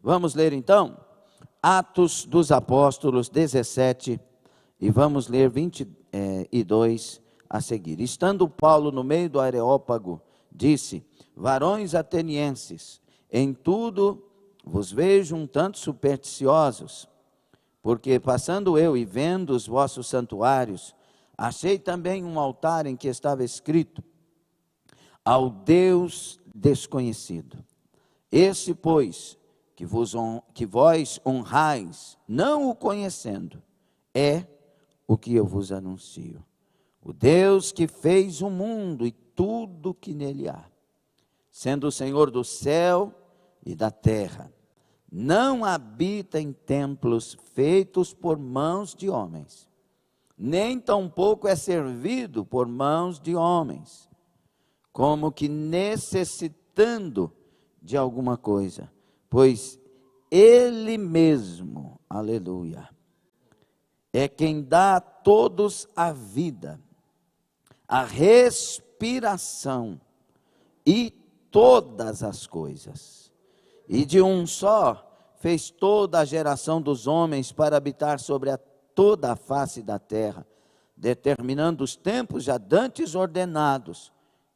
Vamos ler então Atos dos Apóstolos 17 e vamos ler 22 a seguir. Estando Paulo no meio do Areópago, disse: varões atenienses, em tudo vos vejo um tanto supersticiosos, porque passando eu e vendo os vossos santuários, achei também um altar em que estava escrito: ao Deus desconhecido. Esse, pois, que vós honrais, não o conhecendo, é o que eu vos anuncio. O Deus que fez o mundo e tudo que nele há, sendo o Senhor do céu e da terra, não habita em templos feitos por mãos de homens, nem tampouco é servido por mãos de homens, como que necessitando de alguma coisa, pois Ele mesmo, aleluia, é quem dá a todos a vida, a respiração e todas as coisas. E de um só fez toda a geração dos homens para habitar sobre toda a face da terra, determinando os tempos já dantes ordenados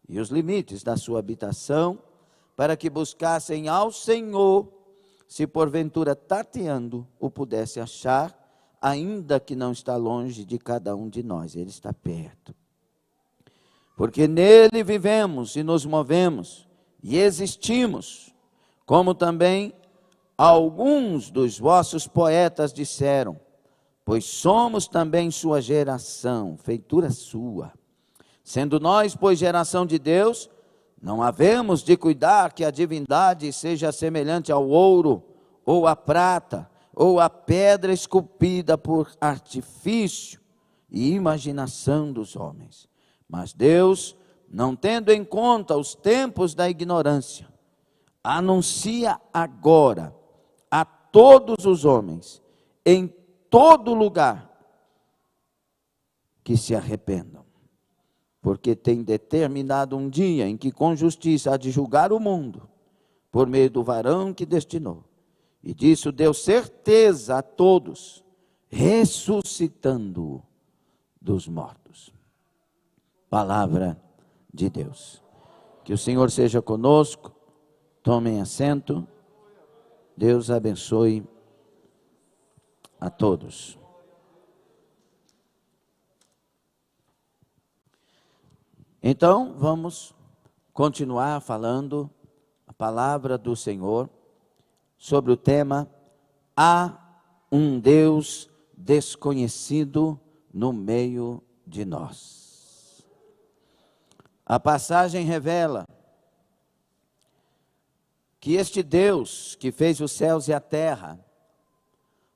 e os limites da sua habitação, para que buscassem ao Senhor, se porventura tateando o pudesse achar, ainda que não está longe de cada um de nós, Ele está perto. Porque nele vivemos e nos movemos e existimos, como também alguns dos vossos poetas disseram, pois somos também sua geração, feitura sua. Sendo nós, pois, geração de Deus, não havemos de cuidar que a divindade seja semelhante ao ouro, ou à prata, ou à pedra esculpida por artifício e imaginação dos homens. Mas Deus, não tendo em conta os tempos da ignorância, anuncia agora a todos os homens, em todo lugar, que se arrependam. Porque tem determinado um dia em que com justiça há de julgar o mundo, por meio do varão que destinou. E disso deu certeza a todos, ressuscitando-o dos mortos. Palavra de Deus. Que o Senhor seja conosco, tomem assento, Deus abençoe a todos. Então, vamos continuar falando a palavra do Senhor sobre o tema: há um Deus desconhecido no meio de nós. A passagem revela que este Deus que fez os céus e a terra,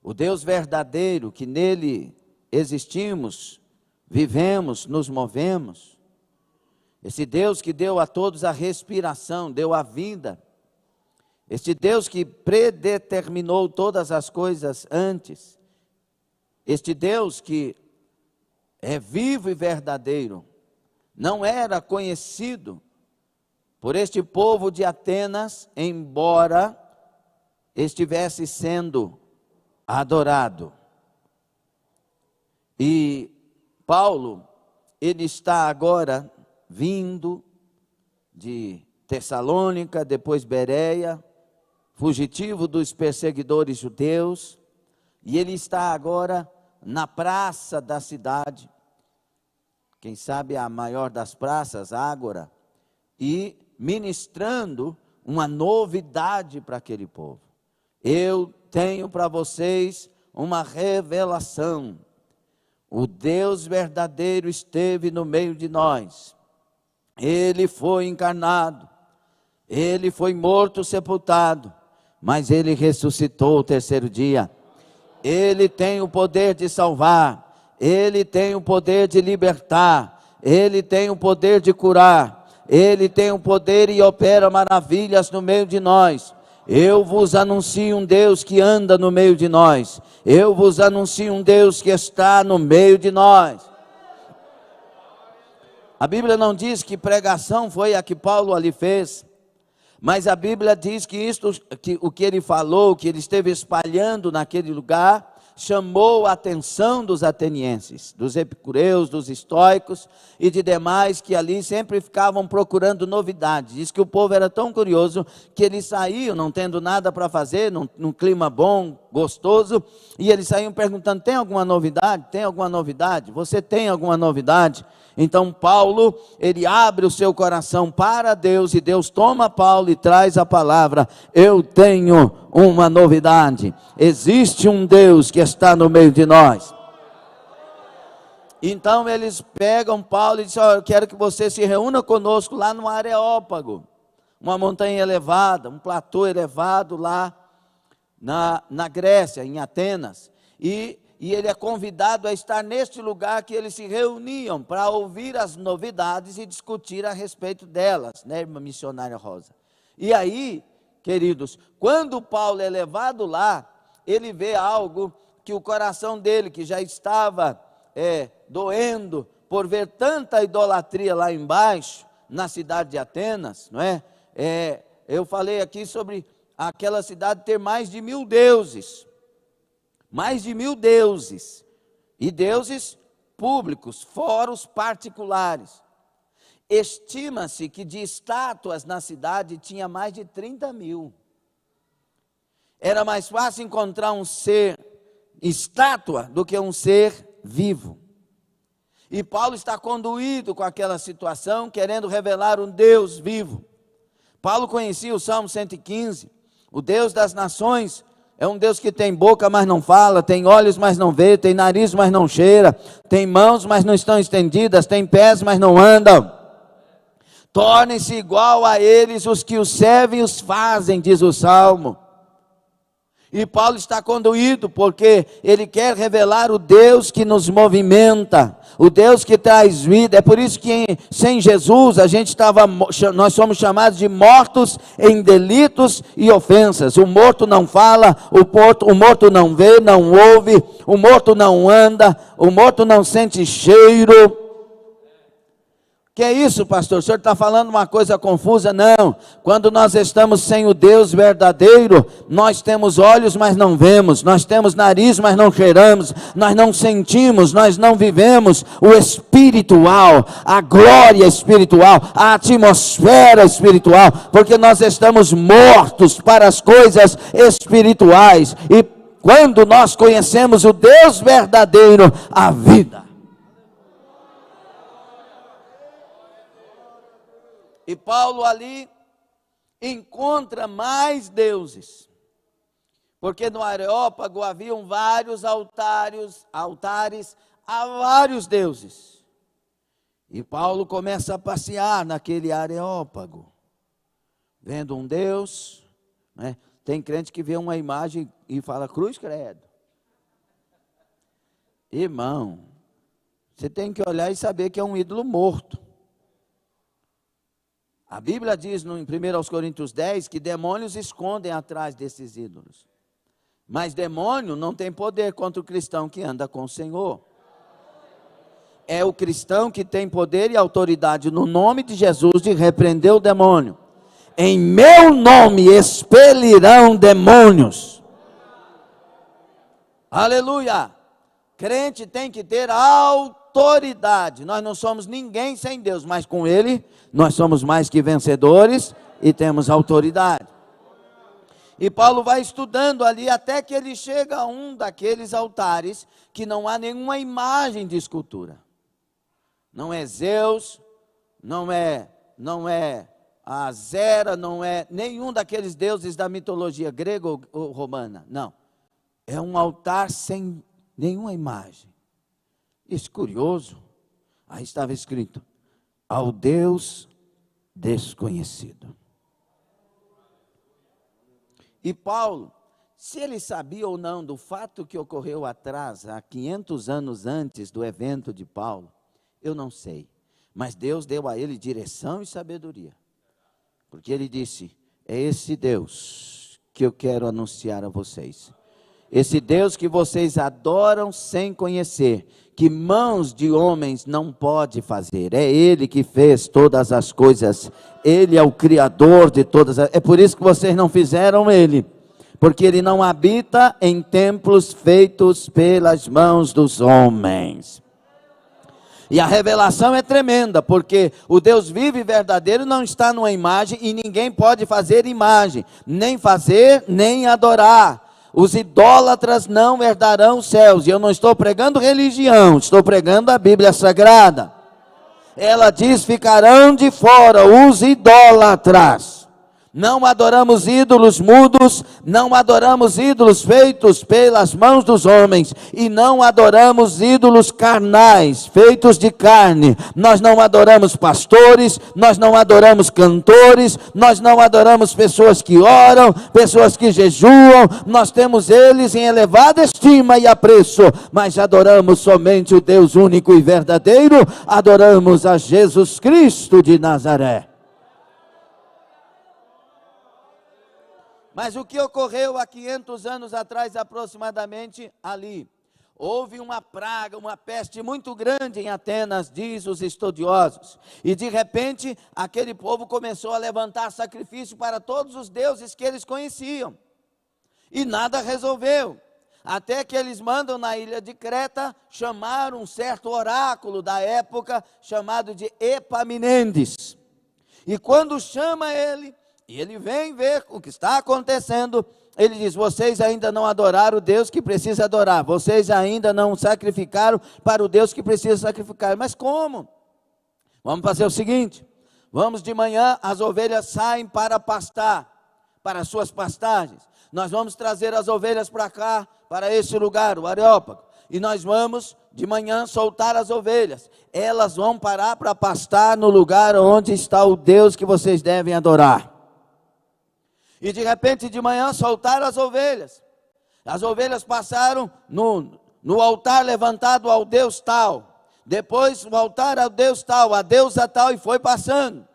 o Deus verdadeiro que nele existimos, vivemos, nos movemos, esse Deus que deu a todos a respiração, deu a vida, este Deus que predeterminou todas as coisas antes, este Deus que é vivo e verdadeiro, não era conhecido por este povo de Atenas, embora estivesse sendo adorado. E Paulo, ele está agora vindo de Tessalônica, depois Bereia, fugitivo dos perseguidores judeus, e ele está agora na praça da cidade, quem sabe a maior das praças, Ágora, e ministrando uma novidade para aquele povo. Eu tenho para vocês uma revelação. O Deus verdadeiro esteve no meio de nós. Ele foi encarnado, ele foi morto, sepultado, mas ele ressuscitou o terceiro dia. Ele tem o poder de salvar, ele tem o poder de libertar, ele tem o poder de curar, ele tem o poder e opera maravilhas no meio de nós. Eu vos anuncio um Deus que anda no meio de nós, eu vos anuncio um Deus que está no meio de nós. A Bíblia não diz que pregação foi a que Paulo ali fez, Mas a Bíblia diz que o que ele falou, que ele esteve espalhando naquele lugar, chamou a atenção dos atenienses, dos epicureus, dos estoicos e de demais que ali sempre ficavam procurando novidades. Diz que o povo era tão curioso que eles saíam, não tendo nada para fazer, num clima bom, gostoso, e eles saíam perguntando: tem alguma novidade? Tem alguma novidade? Você tem alguma novidade? Então Paulo, ele abre o seu coração para Deus, e Deus toma Paulo e traz a palavra: eu tenho uma novidade, existe um Deus que está no meio de nós. Então eles pegam Paulo e dizem: eu quero que você se reúna conosco lá no Areópago, uma montanha elevada, um platô elevado lá na Grécia, em Atenas, e ele é convidado a estar neste lugar que eles se reuniam para ouvir as novidades e discutir a respeito delas, né, irmã missionária Rosa? E aí, queridos, quando Paulo é levado lá, ele vê algo que o coração dele, que já estava doendo por ver tanta idolatria lá embaixo, na cidade de Atenas, não é? Eu falei aqui sobre aquela cidade ter mais de 1000 deuses. Mais de 1000 deuses, e deuses públicos, fora os particulares. Estima-se que de estátuas na cidade tinha mais de 30.000. Era mais fácil encontrar um ser estátua do que um ser vivo. E Paulo está conduído com aquela situação, querendo revelar um Deus vivo. Paulo conhecia o Salmo 115, o Deus das nações. É um Deus que tem boca, mas não fala, tem olhos, mas não vê, tem nariz, mas não cheira, tem mãos, mas não estão estendidas, tem pés, mas não andam. Tornem-se igual a eles os que os servem e os fazem, diz o Salmo. E Paulo está conduído porque ele quer revelar o Deus que nos movimenta, o Deus que traz vida. É por isso que sem Jesus nós somos chamados de mortos em delitos e ofensas. O morto não fala, o morto não vê, não ouve, o morto não anda, o morto não sente cheiro. Que é isso, pastor? O senhor está falando uma coisa confusa? Não. Quando nós estamos sem o Deus verdadeiro, nós temos olhos, mas não vemos, nós temos nariz, mas não cheiramos, nós não sentimos, nós não vivemos o espiritual, a glória espiritual, a atmosfera espiritual, porque nós estamos mortos para as coisas espirituais. E quando nós conhecemos o Deus verdadeiro, a vida. E Paulo ali encontra mais deuses, porque no Areópago haviam vários altares a vários deuses. E Paulo começa a passear naquele Areópago, vendo um Deus, né? Tem crente que vê uma imagem e fala: cruz credo. Irmão, você tem que olhar e saber que é um ídolo morto. A Bíblia diz em 1 Coríntios 10 que demônios escondem atrás desses ídolos. Mas demônio não tem poder contra o cristão que anda com o Senhor. É o cristão que tem poder e autoridade no nome de Jesus de repreender o demônio. Em meu nome expelirão demônios. Aleluia! Crente tem que ter autoridade. Nós não somos ninguém sem Deus, mas com Ele nós somos mais que vencedores e temos autoridade. E Paulo vai estudando ali até que ele chega a um daqueles altares que não há nenhuma imagem de escultura. Não é Zeus, não é a Zera, não é nenhum daqueles deuses da mitologia grega ou romana. Não. É um altar sem nenhuma imagem. Isso curioso. Aí estava escrito: ao Deus desconhecido. E Paulo, se ele sabia ou não do fato que ocorreu atrás, há 500 anos antes do evento de Paulo, eu não sei. Mas Deus deu a ele direção e sabedoria. Porque ele disse: é esse Deus que eu quero anunciar a vocês. Esse Deus que vocês adoram sem conhecer, que mãos de homens não pode fazer. É Ele que fez todas as coisas. Ele é o Criador de todas as... É por isso que vocês não fizeram Ele. Porque Ele não habita em templos feitos pelas mãos dos homens. E a revelação é tremenda, porque o Deus vivo e verdadeiro não está numa imagem e ninguém pode fazer imagem, nem fazer, nem adorar. Os idólatras não herdarão os céus. E eu não estou pregando religião, estou pregando a Bíblia Sagrada. Ela diz: ficarão de fora os idólatras. Não adoramos ídolos mudos, não adoramos ídolos feitos pelas mãos dos homens, e não adoramos ídolos carnais, feitos de carne. Nós não adoramos pastores, nós não adoramos cantores, nós não adoramos pessoas que oram, pessoas que jejuam. Nós temos eles em elevada estima e apreço, mas adoramos somente o Deus único e verdadeiro, adoramos a Jesus Cristo de Nazaré. Mas o que ocorreu há 500 anos atrás, aproximadamente, ali? Houve uma praga, uma peste muito grande em Atenas, diz os estudiosos. E de repente, aquele povo começou a levantar sacrifício para todos os deuses que eles conheciam. E nada resolveu. Até que eles mandam na ilha de Creta chamar um certo oráculo da época, chamado de Epaminondas. E quando chama ele... E ele vem ver o que está acontecendo. Ele diz: vocês ainda não adoraram o Deus que precisa adorar. Vocês ainda não sacrificaram para o Deus que precisa sacrificar. Mas como? Vamos fazer o seguinte: vamos de manhã, as ovelhas saem para pastar, para as suas pastagens. Nós vamos trazer as ovelhas para cá, para esse lugar, o Areópago. E nós vamos de manhã soltar as ovelhas. Elas vão parar para pastar no lugar onde está o Deus que vocês devem adorar. E de repente de manhã soltaram as ovelhas. As ovelhas passaram no altar levantado ao Deus tal. Depois o altar ao Deus tal, a deusa tal, e foi passando.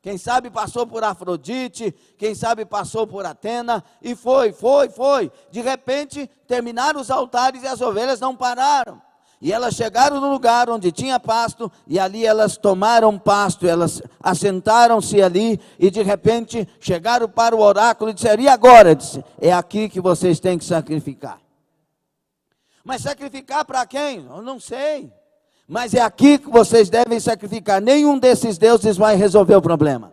Quem sabe passou por Afrodite, quem sabe passou por Atena, e foi. De repente terminaram os altares e as ovelhas não pararam. E elas chegaram no lugar onde tinha pasto, e ali elas tomaram pasto, elas assentaram-se ali, e de repente chegaram para o oráculo e disseram: e agora? Disse: é aqui que vocês têm que sacrificar. Mas sacrificar para quem? Eu não sei. Mas é aqui que vocês devem sacrificar. Nenhum desses deuses vai resolver o problema.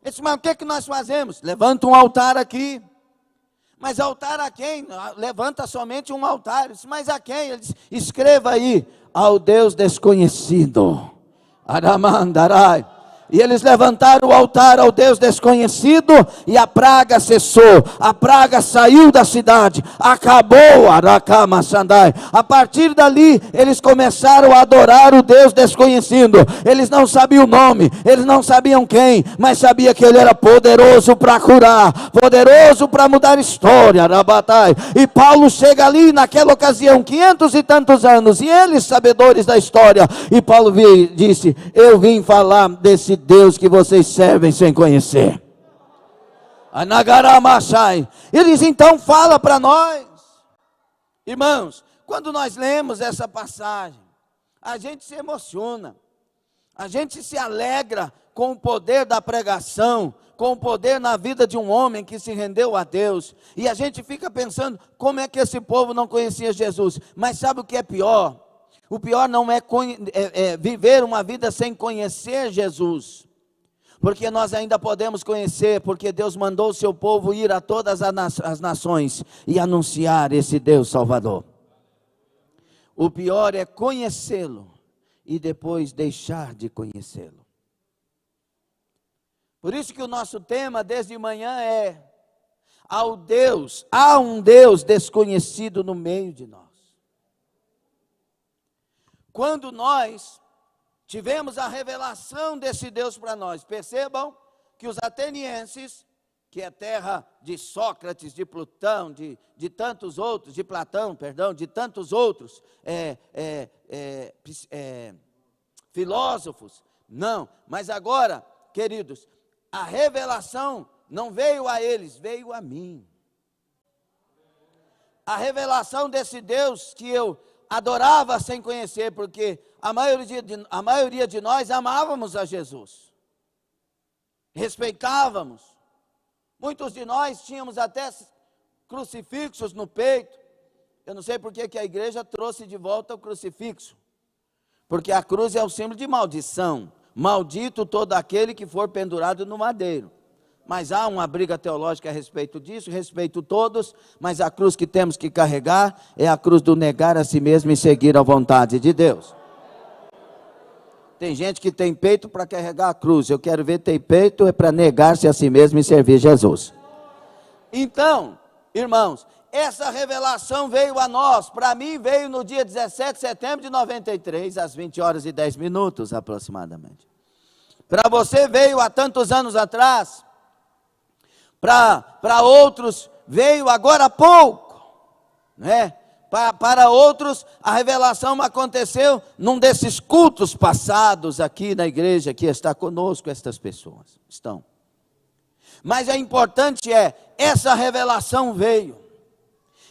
Ele disse: mas o que é que nós fazemos? Levanta um altar aqui. Mas altar a quem? Levanta somente um altar. Eu disse: mas a quem? Ele disse: escreva aí: ao Deus desconhecido. Aramandarai. E eles levantaram o altar ao Deus desconhecido, e a praga cessou. A praga saiu da cidade, acabou. Arakamasandai. A partir dali, eles começaram a adorar o Deus desconhecido. Eles não sabiam o nome, eles não sabiam quem, mas sabia que ele era poderoso para curar, poderoso para mudar história. Arabatai. E Paulo chega ali naquela ocasião, 500 e tantos anos, e eles sabedores da história. E Paulo disse: eu vim falar desse Deus que vocês servem sem conhecer. Anagaramachai. Eles então fala para nós. Irmãos, quando nós lemos essa passagem, a gente se emociona, a gente se alegra com o poder da pregação, com o poder na vida de um homem que se rendeu a Deus, e a gente fica pensando: como é que esse povo não conhecia Jesus? Mas sabe o que é pior? O pior não é viver uma vida sem conhecer Jesus, porque nós ainda podemos conhecer, porque Deus mandou o seu povo ir a todas as nações e anunciar esse Deus Salvador. O pior é conhecê-lo e depois deixar de conhecê-lo. Por isso que o nosso tema desde manhã é: há um Deus desconhecido no meio de nós. Quando nós tivemos a revelação desse Deus para nós, percebam que os atenienses, que é terra de Sócrates, de Plutão, de tantos outros, de Platão, perdão, de tantos outros filósofos, não, mas agora, queridos, a revelação não veio a eles, veio a mim. a revelação desse Deus que eu adorava sem conhecer, porque a maioria de nós amávamos a Jesus, respeitávamos. Muitos de nós tínhamos até crucifixos no peito. Eu não sei por que a igreja trouxe de volta o crucifixo, porque a cruz é o símbolo de maldição. Maldito todo aquele que for pendurado no madeiro. Mas há uma briga teológica a respeito disso, respeito todos, mas a cruz que temos que carregar é a cruz do negar a si mesmo e seguir a vontade de Deus. Tem gente que tem peito para carregar a cruz, eu quero ver ter peito é para negar-se a si mesmo e servir Jesus. Então, irmãos, essa revelação veio a nós, para mim veio no dia 17 de setembro de 93, às 20 horas e 10 minutos aproximadamente. Para você veio há tantos anos atrás. Para outros veio agora há pouco, né? Para outros a revelação aconteceu num desses cultos passados aqui na igreja, que está conosco, estas pessoas estão. Mas o importante essa revelação veio.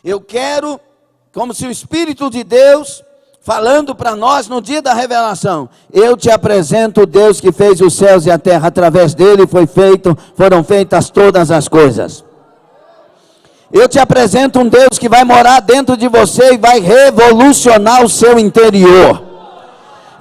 Eu quero, como se o Espírito de Deus falando para nós no dia da revelação, eu te apresento o Deus que fez os céus e a terra, através dele foram feitas todas as coisas. Eu te apresento um Deus que vai morar dentro de você e vai revolucionar o seu interior.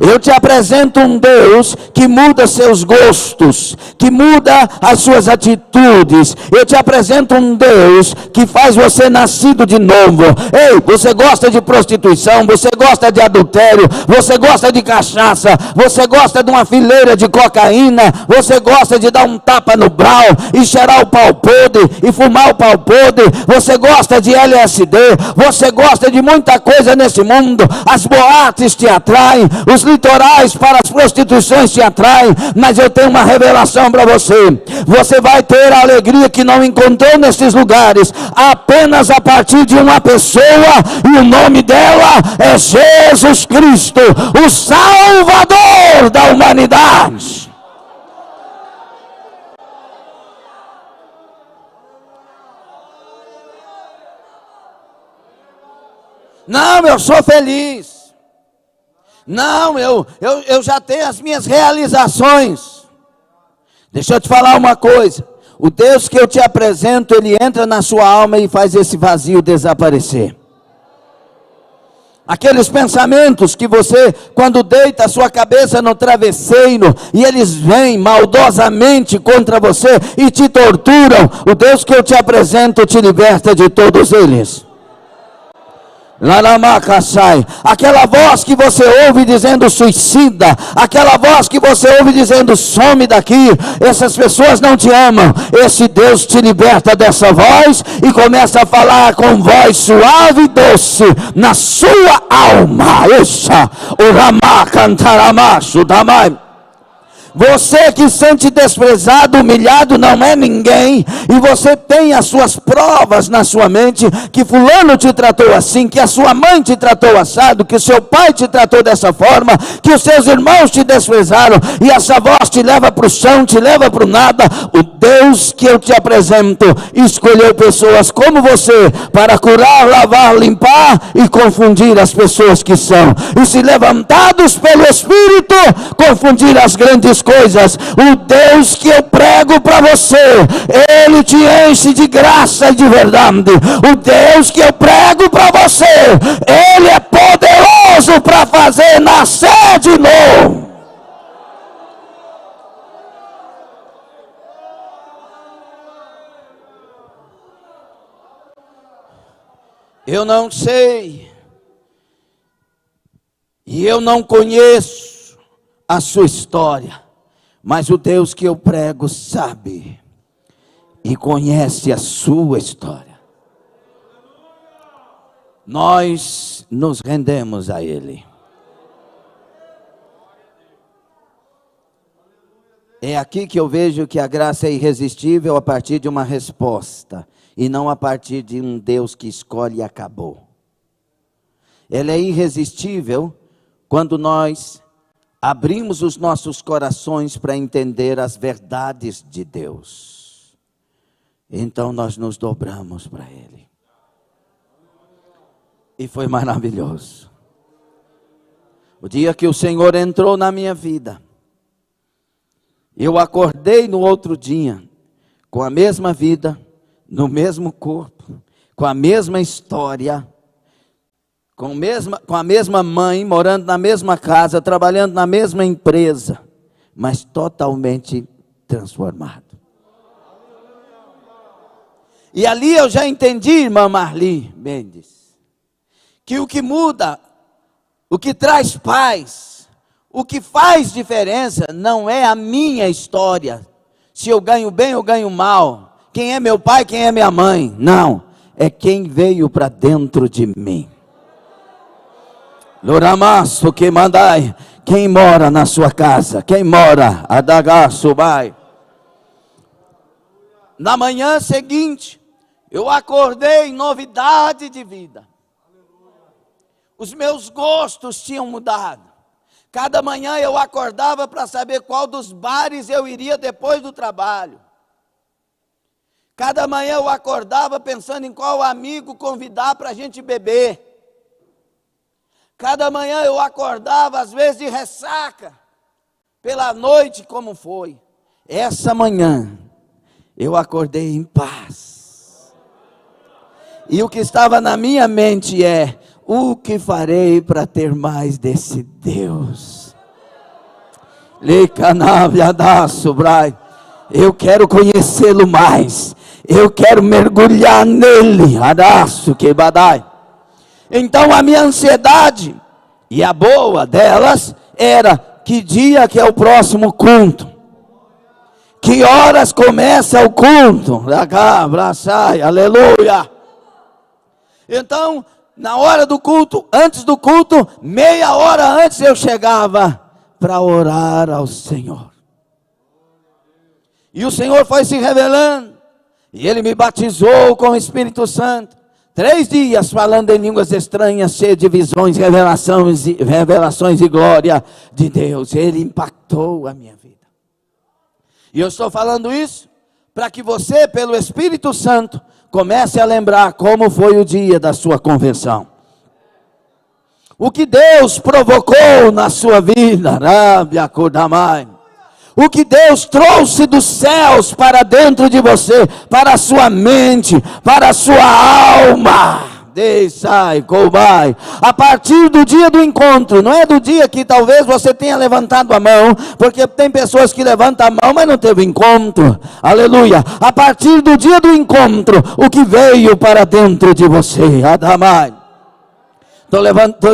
Eu te apresento um Deus que muda seus gostos, que muda as suas atitudes. Eu te apresento um Deus que faz você nascido de novo. Ei, você gosta de prostituição, você gosta de adultério, você gosta de cachaça, você gosta de uma fileira de cocaína, você gosta de dar um tapa no brau e cheirar o pau podre e fumar o pau podre, você gosta de LSD, você gosta de muita coisa nesse mundo. As boates te atraem, os litorais para as prostituições te atraem, mas eu tenho uma revelação para você. Você vai ter a alegria que não encontrou nesses lugares, apenas a partir de uma pessoa, e o nome dela é Jesus Cristo, o Salvador da humanidade. Não, eu sou feliz. Não, eu já tenho as minhas realizações. Deixa eu te falar uma coisa. O Deus que eu te apresento, ele entra na sua alma e faz esse vazio desaparecer. Aqueles pensamentos que você, quando deita a sua cabeça no travesseiro, e eles vêm maldosamente contra você e te torturam, o Deus que eu te apresento te liberta de todos eles. Aquela voz que você ouve dizendo suicida, aquela voz que você ouve dizendo some daqui, essas pessoas não te amam. Esse Deus te liberta dessa voz e começa a falar com voz suave e doce na sua alma. O Ramá cantaramacho damai. Você que sente desprezado, humilhado, não é ninguém, e você tem as suas provas na sua mente, que fulano te tratou assim, que a sua mãe te tratou assado, que o seu pai te tratou dessa forma, que os seus irmãos te desprezaram, e essa voz te leva para o chão, te leva para o nada. O Deus que eu te apresento escolheu pessoas como você para curar, lavar, limpar e confundir as pessoas que são, e se levantados pelo Espírito, confundir as grandes coisas. O Deus que eu prego para você, ele te enche de graça e de verdade. O Deus que eu prego para você, ele é poderoso para fazer nascer de novo. Eu não sei, e eu não conheço a sua história, mas o Deus que eu prego sabe e conhece a sua história. Nós nos rendemos a Ele. É aqui que eu vejo que a graça é irresistível a partir de uma resposta, e não a partir de um Deus que escolhe e acabou. Ela é irresistível quando nós abrimos os nossos corações para entender as verdades de Deus. Então nós nos dobramos para Ele. E foi maravilhoso. O dia que o Senhor entrou na minha vida, eu acordei no outro dia, com a mesma vida, no mesmo corpo, com a mesma história, com a mesma mãe, morando na mesma casa, trabalhando na mesma empresa, mas totalmente transformado. E ali eu já entendi, irmã Marli Mendes, que o que muda, o que traz paz, o que faz diferença não é a minha história, se eu ganho bem ou ganho mal, quem é meu pai, quem é minha mãe, não, é quem veio para dentro de mim. Loramaço que mandai, quem mora na sua casa, quem mora, adagaço vai. Na manhã seguinte, eu acordei em novidade de vida. Os meus gostos tinham mudado. Cada manhã eu acordava para saber qual dos bares eu iria depois do trabalho. Cada manhã eu acordava pensando em qual amigo convidar para a gente beber. Cada manhã eu acordava, às vezes de ressaca, pela noite como foi. Essa manhã, eu acordei em paz. E o que estava na minha mente é, o que farei para ter mais desse Deus? Eu quero conhecê-lo mais. Eu quero mergulhar nele. Então a minha ansiedade, e a boa delas, era que dia que é o próximo culto? Que horas começa o culto? Aleluia. Então, na hora do culto, antes do culto, meia hora antes eu chegava para orar ao Senhor. E o Senhor foi se revelando, e Ele me batizou com o Espírito Santo. 3 dias falando em línguas estranhas, cheio de visões, revelações e glória de Deus. Ele impactou a minha vida. E eu estou falando isso para que você, pelo Espírito Santo, comece a lembrar como foi o dia da sua conversão. O que Deus provocou na sua vida, o que Deus trouxe dos céus para dentro de você, para a sua mente, para a sua alma. A partir do dia do encontro, não é do dia que talvez você tenha levantado a mão, porque tem pessoas que levantam a mão, mas não teve encontro, aleluia. A partir do dia do encontro, o que veio para dentro de você, Adamai.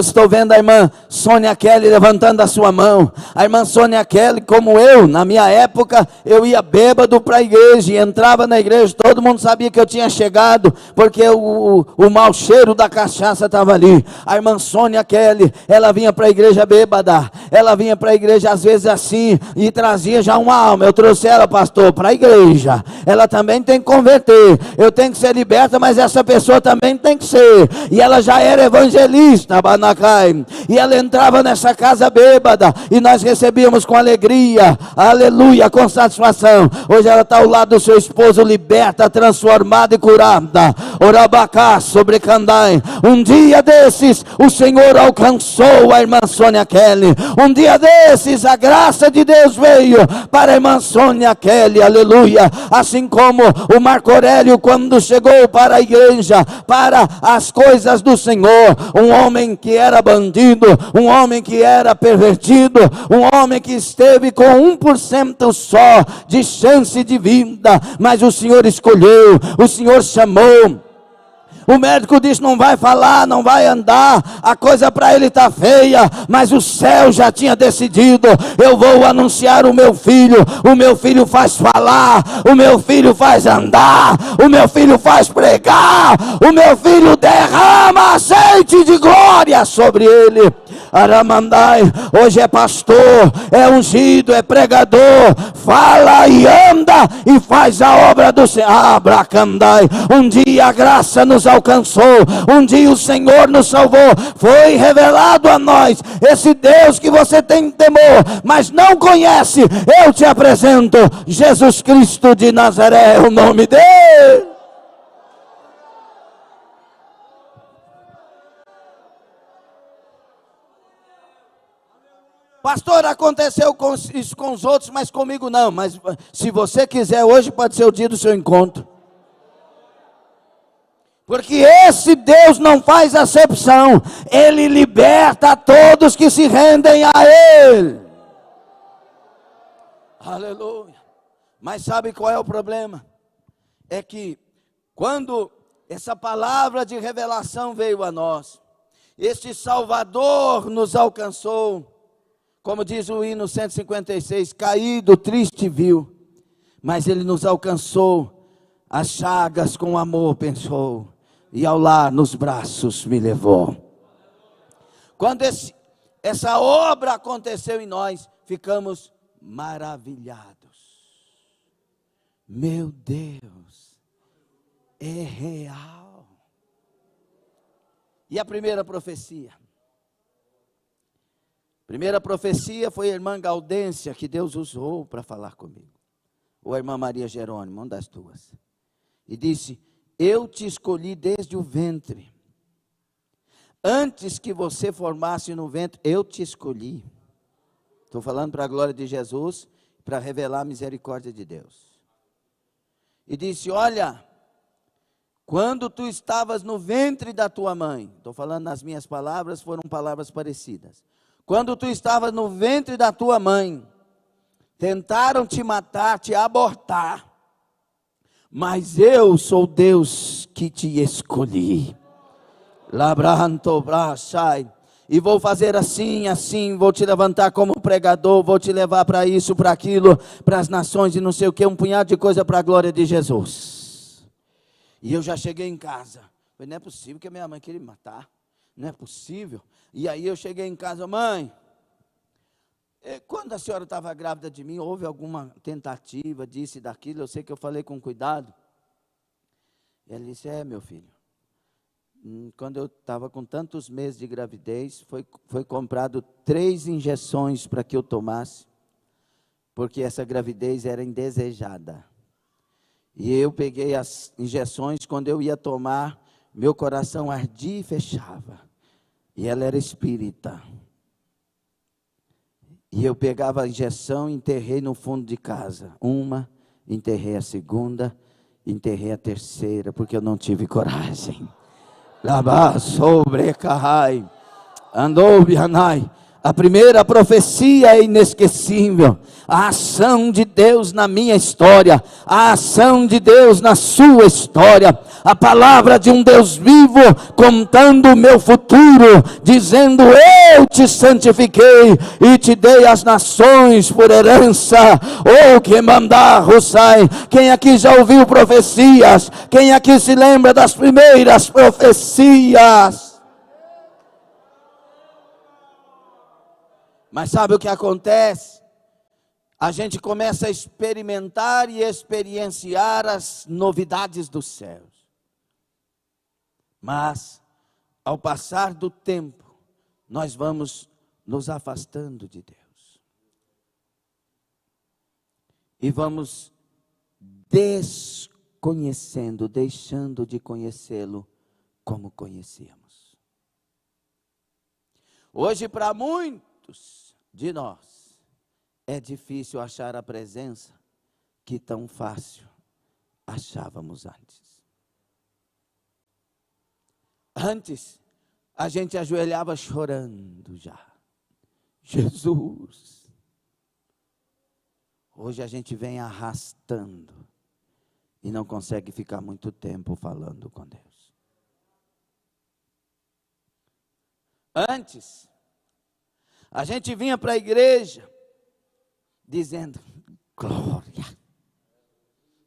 Estou vendo a irmã Sônia Kelly levantando a sua mão. A irmã Sônia Kelly, como eu, na minha época, eu ia bêbado para a igreja, e entrava na igreja, todo mundo sabia que eu tinha chegado, porque o mau cheiro da cachaça estava ali. A irmã Sônia Kelly, ela vinha para a igreja bêbada, ela vinha para a igreja às vezes assim, e trazia já uma alma. Eu trouxe ela, pastor, para a igreja. Ela também tem que converter, eu tenho que ser liberta, mas essa pessoa também tem que ser. E ela já era evangelista, e ela entrava nessa casa bêbada, e nós recebíamos com alegria, aleluia, com satisfação. Hoje ela está ao lado do seu esposo, liberta, transformada e curada. Orabacá sobre Candai. Um dia desses o Senhor alcançou a irmã Sônia Kelly. Um dia desses a graça de Deus veio para a irmã Sônia Kelly, aleluia. Assim como o Marco Aurélio, quando chegou para a igreja, para as coisas do Senhor, um homem que era bandido, um homem que era pervertido, um homem que esteve com 1% só de chance de vida, mas o Senhor escolheu, o Senhor chamou. O médico disse, não vai falar, não vai andar, a coisa para ele está feia, mas o céu já tinha decidido, eu vou anunciar o meu filho faz falar, o meu filho faz andar, o meu filho faz pregar, o meu filho derrama azeite de glória sobre ele. Aramandai, hoje é pastor, é ungido, é pregador, fala e anda e faz a obra do Senhor. Abracandai, um dia a graça nos alcançou, um dia o Senhor nos salvou, foi revelado a nós esse Deus que você tem temor, mas não conhece. Eu te apresento Jesus Cristo de Nazaré, o nome dele. Pastor, aconteceu isso com os outros, mas comigo não. Mas se você quiser, hoje pode ser o dia do seu encontro. Porque esse Deus não faz acepção. Ele liberta a todos que se rendem a Ele. Aleluia. Mas sabe qual é o problema? É que quando essa palavra de revelação veio a nós, este Salvador nos alcançou, como diz o hino 156, caído, triste viu, mas Ele nos alcançou, as chagas com amor pensou, e ao lar nos braços me levou. Quando essa obra aconteceu em nós, ficamos maravilhados. Meu Deus, é real. E a primeira profecia? Primeira profecia foi a irmã Gaudência, que Deus usou para falar comigo. Ou a irmã Maria Jerônimo, uma das duas. E disse: eu te escolhi desde o ventre. Antes que você formasse no ventre, eu te escolhi. Estou falando para a glória de Jesus, para revelar a misericórdia de Deus. E disse: olha, quando tu estavas no ventre da tua mãe, estou falando nas minhas palavras, foram palavras parecidas. Quando tu estavas no ventre da tua mãe, tentaram te matar, te abortar, mas eu sou Deus que te escolhi. Labranto brachai. E vou fazer assim, assim, vou te levantar como pregador, vou te levar para isso, para aquilo, para as nações e não sei o que, um punhado de coisa para a glória de Jesus. E eu já cheguei em casa, falei, não é possível que a minha mãe queria me matar, não é possível. E aí eu cheguei em casa: mãe, quando a senhora estava grávida de mim, houve alguma tentativa disso e daquilo? Eu sei que eu falei com cuidado. E ela disse: meu filho, quando eu estava com tantos meses de gravidez, foi comprado 3 injeções para que eu tomasse, porque essa gravidez era indesejada. E eu peguei as injeções, quando eu ia tomar, meu coração ardia e fechava. E ela era espírita. E eu pegava a injeção e enterrei no fundo de casa. Uma, enterrei a segunda, enterrei a terceira, porque eu não tive coragem. Labá sobre Kahai, andou Bianai. A primeira profecia é inesquecível. A ação de Deus na minha história, a ação de Deus na sua história, a palavra de um Deus vivo contando o meu futuro, dizendo: eu te santifiquei e te dei as nações por herança. Oh, que mandar Hussai. Quem aqui já ouviu profecias? Quem aqui se lembra das primeiras profecias? Mas sabe o que acontece? A gente começa a experimentar e experienciar as novidades dos céus. Mas, ao passar do tempo, nós vamos nos afastando de Deus. E vamos desconhecendo, deixando de conhecê-lo como conhecíamos. Hoje, para muitos de nós, é difícil achar a presença que tão fácil achávamos antes. Antes, a gente ajoelhava chorando já. Jesus. Hoje a gente vem arrastando e não consegue ficar muito tempo falando com Deus. Antes, a gente vinha para a igreja dizendo: glória,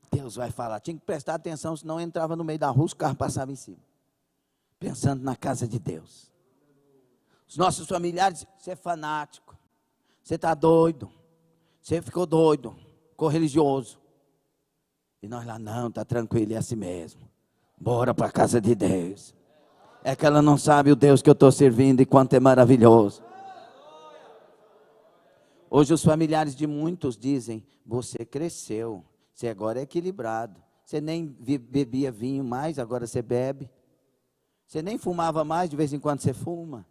Deus vai falar. Tinha que prestar atenção, senão entrava no meio da rua, os carros passavam em cima. Pensando na casa de Deus. Os nossos familiares: você é fanático, você está doido, você ficou doido, ficou religioso. E nós lá: não, está tranquilo, é assim mesmo. Bora para a casa de Deus. É que ela não sabe o Deus que eu estou servindo e quanto é maravilhoso. Hoje os familiares de muitos dizem: você cresceu, você agora é equilibrado. Você nem bebia vinho mais, agora você bebe. Você nem fumava mais, de vez em quando você fuma.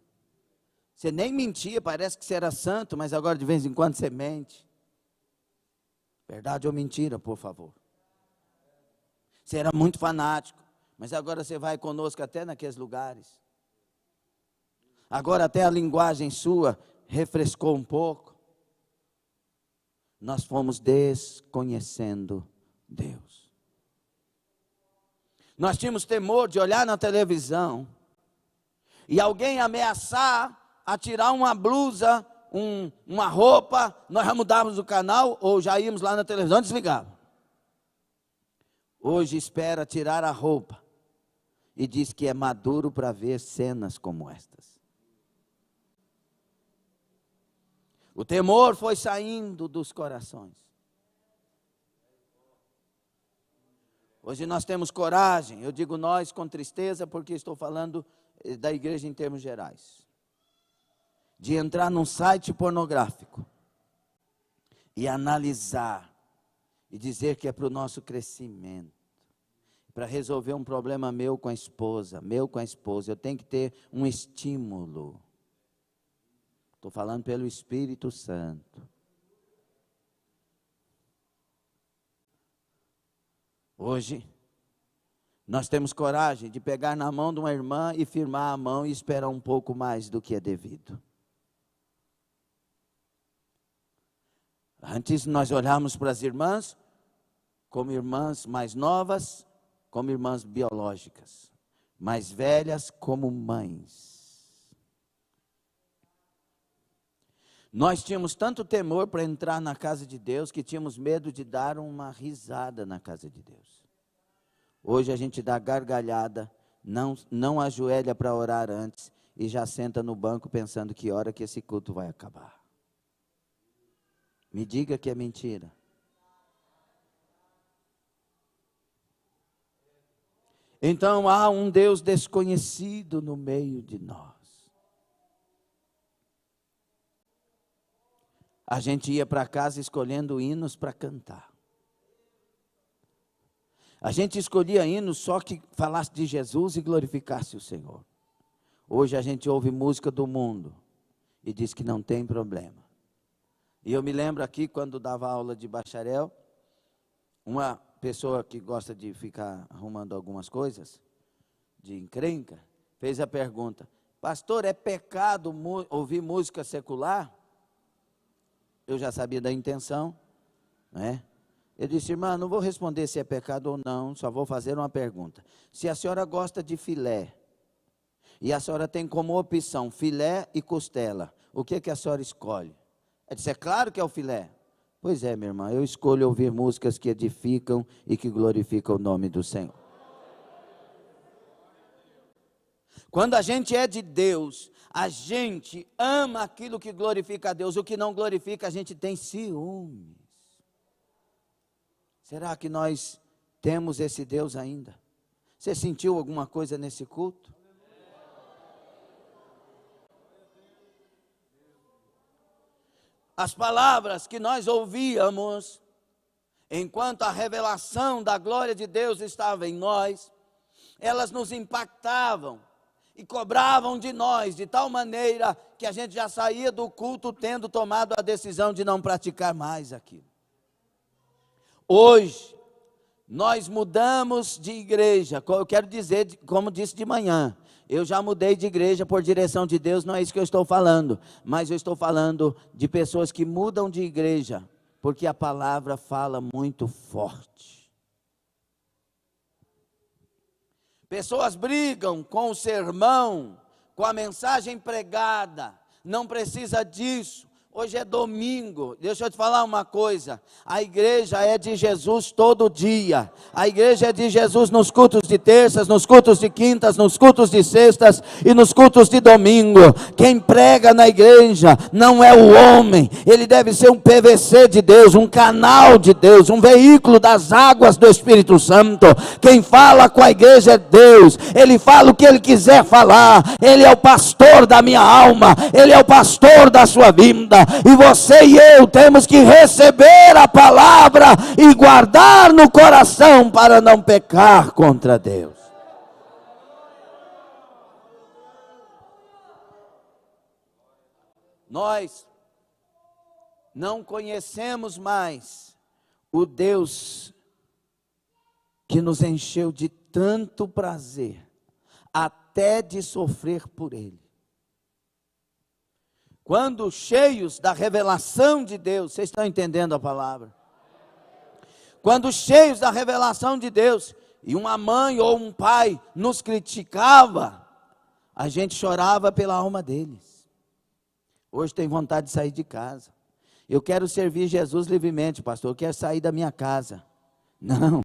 Você nem mentia, parece que você era santo, mas agora de vez em quando você mente. Verdade ou mentira, por favor. Você era muito fanático, mas agora você vai conosco até naqueles lugares. Agora até a linguagem sua refrescou um pouco. Nós fomos desconhecendo Deus. Nós tínhamos temor de olhar na televisão e alguém ameaçar a tirar uma blusa, uma roupa, nós já mudávamos o canal ou já íamos lá na televisão e desligava. Hoje espera tirar a roupa e diz que é maduro para ver cenas como estas. O temor foi saindo dos corações. Hoje nós temos coragem, eu digo nós com tristeza porque estou falando da igreja em termos gerais, de entrar num site pornográfico e analisar e dizer que é para o nosso crescimento, para resolver um problema meu com a esposa, eu tenho que ter um estímulo. Estou falando pelo Espírito Santo. Hoje, nós temos coragem de pegar na mão de uma irmã e firmar a mão e esperar um pouco mais do que é devido. Antes nós olhávamos para as irmãs como irmãs mais novas, como irmãs biológicas, mais velhas como mães. Nós tínhamos tanto temor para entrar na casa de Deus que tínhamos medo de dar uma risada na casa de Deus. Hoje a gente dá gargalhada, não ajoelha para orar antes e já senta no banco pensando que hora que esse culto vai acabar. Me diga que é mentira. Então há um Deus desconhecido no meio de nós. A gente ia para casa escolhendo hinos para cantar. A gente escolhia hinos só que falasse de Jesus e glorificasse o Senhor. Hoje a gente ouve música do mundo e diz que não tem problema. E eu me lembro aqui, quando dava aula de bacharel, uma pessoa que gosta de ficar arrumando algumas coisas, de encrenca, fez a pergunta: pastor, é pecado ouvir música secular? Eu já sabia da intenção, né? Eu disse: irmã, não vou responder se é pecado ou não, só vou fazer uma pergunta. Se a senhora gosta de filé, e a senhora tem como opção filé e costela, o que a senhora escolhe? Ela disse: é claro que é o filé. Pois é, minha irmã, eu escolho ouvir músicas que edificam e que glorificam o nome do Senhor. Quando a gente é de Deus, a gente ama aquilo que glorifica a Deus. O que não glorifica, a gente tem ciúmes. Será que nós temos esse Deus ainda? Você sentiu alguma coisa nesse culto? As palavras que nós ouvíamos, enquanto a revelação da glória de Deus estava em nós, elas nos impactavam e cobravam de nós, de tal maneira que a gente já saía do culto tendo tomado a decisão de não praticar mais aquilo. Hoje, nós mudamos de igreja. Eu quero dizer, como disse de manhã, eu já mudei de igreja por direção de Deus, não é isso que eu estou falando, mas eu estou falando de pessoas que mudam de igreja, porque a palavra fala muito forte. Pessoas brigam com o sermão, com a mensagem pregada, não precisa disso. Hoje é domingo, deixa eu te falar uma coisa, a igreja é de Jesus todo dia, a igreja é de Jesus nos cultos de terças, nos cultos de quintas, nos cultos de sextas e nos cultos de domingo. Quem prega na igreja não é o homem, ele deve ser um PVC de Deus, um canal de Deus, um veículo das águas do Espírito Santo. Quem fala com a igreja é Deus, ele fala o que ele quiser falar, ele é o pastor da minha alma, ele é o pastor da sua vida. E você e eu temos que receber a palavra e guardar no coração para não pecar contra Deus. Nós não conhecemos mais o Deus que nos encheu de tanto prazer, até de sofrer por Ele. Quando cheios da revelação de Deus, vocês estão entendendo a palavra? Quando cheios da revelação de Deus, e uma mãe ou um pai nos criticava, a gente chorava pela alma deles. Hoje tem vontade de sair de casa. Eu quero servir Jesus livremente, pastor, eu quero sair da minha casa. Não,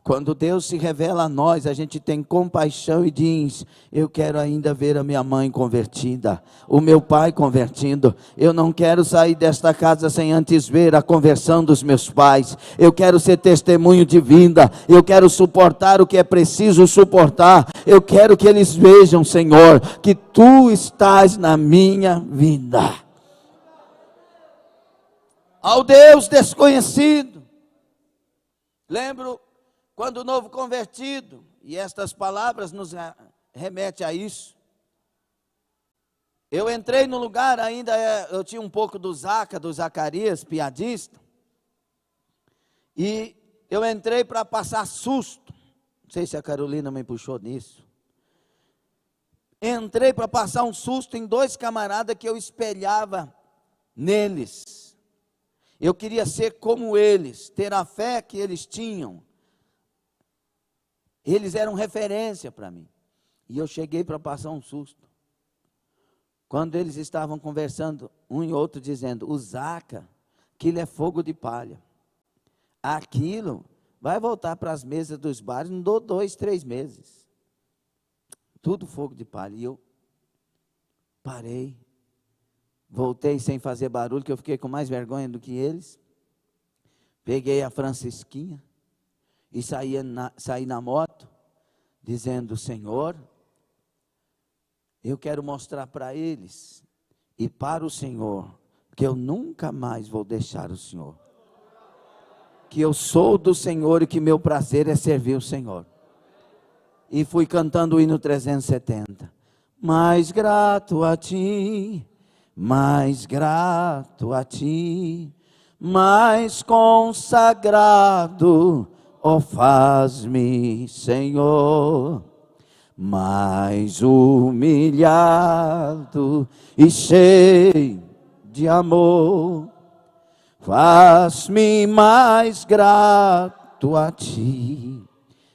quando Deus se revela a nós, a gente tem compaixão e diz: eu quero ainda ver a minha mãe convertida, o meu pai convertido. Eu não quero sair desta casa sem antes ver a conversão dos meus pais. Eu quero ser testemunho de vida, eu quero suportar o que é preciso suportar. Eu quero que eles vejam, Senhor, que Tu estás na minha vida. Ao Deus desconhecido. Lembro quando o novo convertido, e estas palavras nos remetem a isso. Eu entrei no lugar, eu tinha um pouco do Zacarias, piadista, e eu entrei para passar susto. Não sei se a Carolina me puxou nisso. Entrei para passar um susto em dois camaradas que eu espelhava neles. Eu queria ser como eles, ter a fé que eles tinham. Eles eram referência para mim. E eu cheguei para passar um susto. Quando eles estavam conversando, um e outro dizendo: o Zaca, aquilo é fogo de palha. Aquilo vai voltar para as mesas dos bares, não dou 2, 3 meses. Tudo fogo de palha. E eu parei. Voltei sem fazer barulho, que eu fiquei com mais vergonha do que eles. Peguei a Francisquinha e saí na moto, dizendo: Senhor, eu quero mostrar para eles e para o Senhor que eu nunca mais vou deixar o Senhor. Que eu sou do Senhor e que meu prazer é servir o Senhor. E fui cantando o hino 370. Mais grato a Ti, mais grato a Ti, mais consagrado, ó faz-me, Senhor, mais humilhado e cheio de amor, faz-me mais grato a Ti,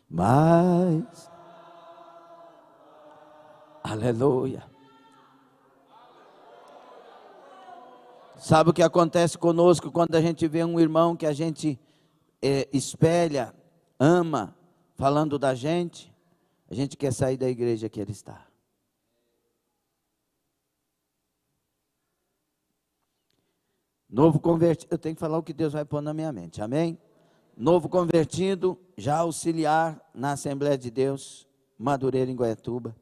mais, aleluia. Sabe o que acontece conosco quando a gente vê um irmão que a gente espelha, ama, falando da gente? A gente quer sair da igreja que ele está. Novo convertido, eu tenho que falar o que Deus vai pôr na minha mente, amém? Novo convertido, já auxiliar na Assembleia de Deus, Madureira, em Goiatuba.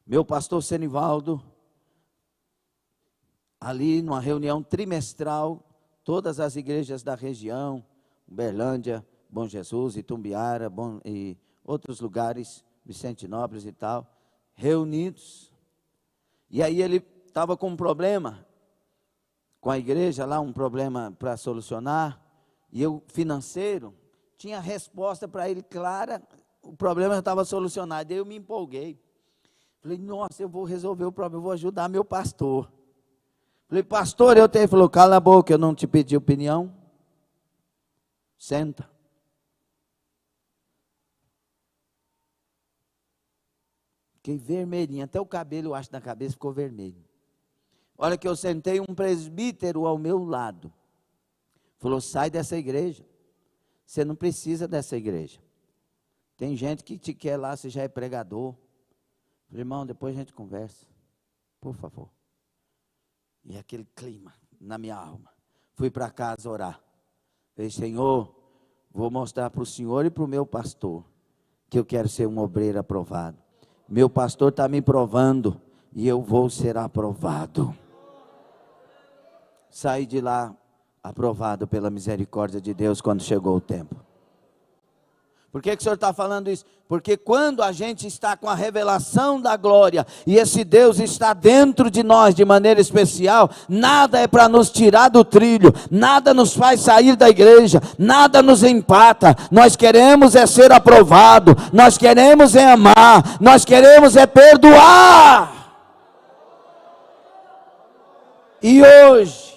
Meu pastor Senivaldo, ali numa reunião trimestral, todas as igrejas da região, Uberlândia, Bom Jesus, Itumbiara, e outros lugares, Vicentinópolis e tal, reunidos. E aí ele estava com um problema com a igreja lá, um problema para solucionar, e eu, financeiro, tinha resposta para ele clara, o problema já estava solucionado. Aí eu me empolguei. Falei: nossa, eu vou resolver o problema, eu vou ajudar meu pastor. Falei: pastor, eu tenho. Ele falou: cala a boca, eu não te pedi opinião. Senta. Fiquei vermelhinho, até o cabelo, eu acho, na cabeça ficou vermelho. Olha que eu sentei, um presbítero ao meu lado. Falou: sai dessa igreja. Você não precisa dessa igreja. Tem gente que te quer lá, você já é pregador. Falei: irmão, depois a gente conversa. Por favor. E aquele clima na minha alma. Fui para casa orar. Falei: Senhor, vou mostrar para o Senhor e para o meu pastor que eu quero ser um obreiro aprovado. Meu pastor está me provando e eu vou ser aprovado. Saí de lá aprovado pela misericórdia de Deus quando chegou o tempo. Por que o Senhor está falando isso? Porque quando a gente está com a revelação da glória, e esse Deus está dentro de nós de maneira especial, nada é para nos tirar do trilho, nada nos faz sair da igreja, nada nos empata. Nós queremos é ser aprovado, nós queremos é amar, nós queremos é perdoar. E hoje,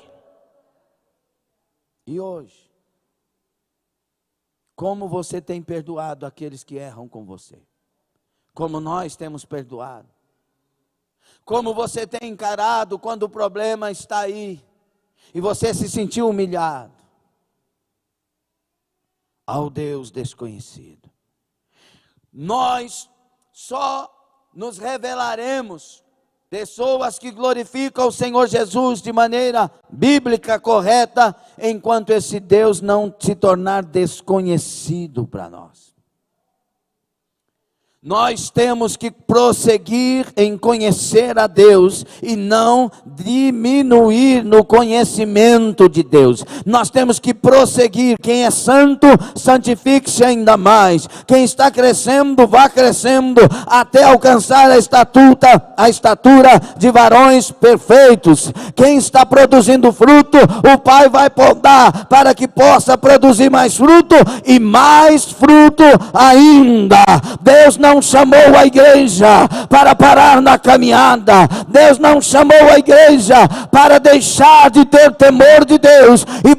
como você tem perdoado aqueles que erram com você? Como nós temos perdoado? Como você tem encarado quando o problema está aí e você se sentiu humilhado? Ao Deus desconhecido. Nós só nos revelaremos pessoas que glorificam o Senhor Jesus de maneira bíblica, correta, enquanto esse Deus não se tornar desconhecido para nós. Nós temos que prosseguir em conhecer a Deus e não diminuir no conhecimento de Deus. Nós temos que prosseguir. Quem é santo, santifique-se ainda mais. Quem está crescendo, vá crescendo até alcançar a estatura de varões perfeitos. Quem está produzindo fruto, o Pai vai podar para que possa produzir mais fruto e mais fruto ainda. Deus não chamou a igreja para parar na caminhada. Deus não chamou a igreja para deixar de ter temor de Deus e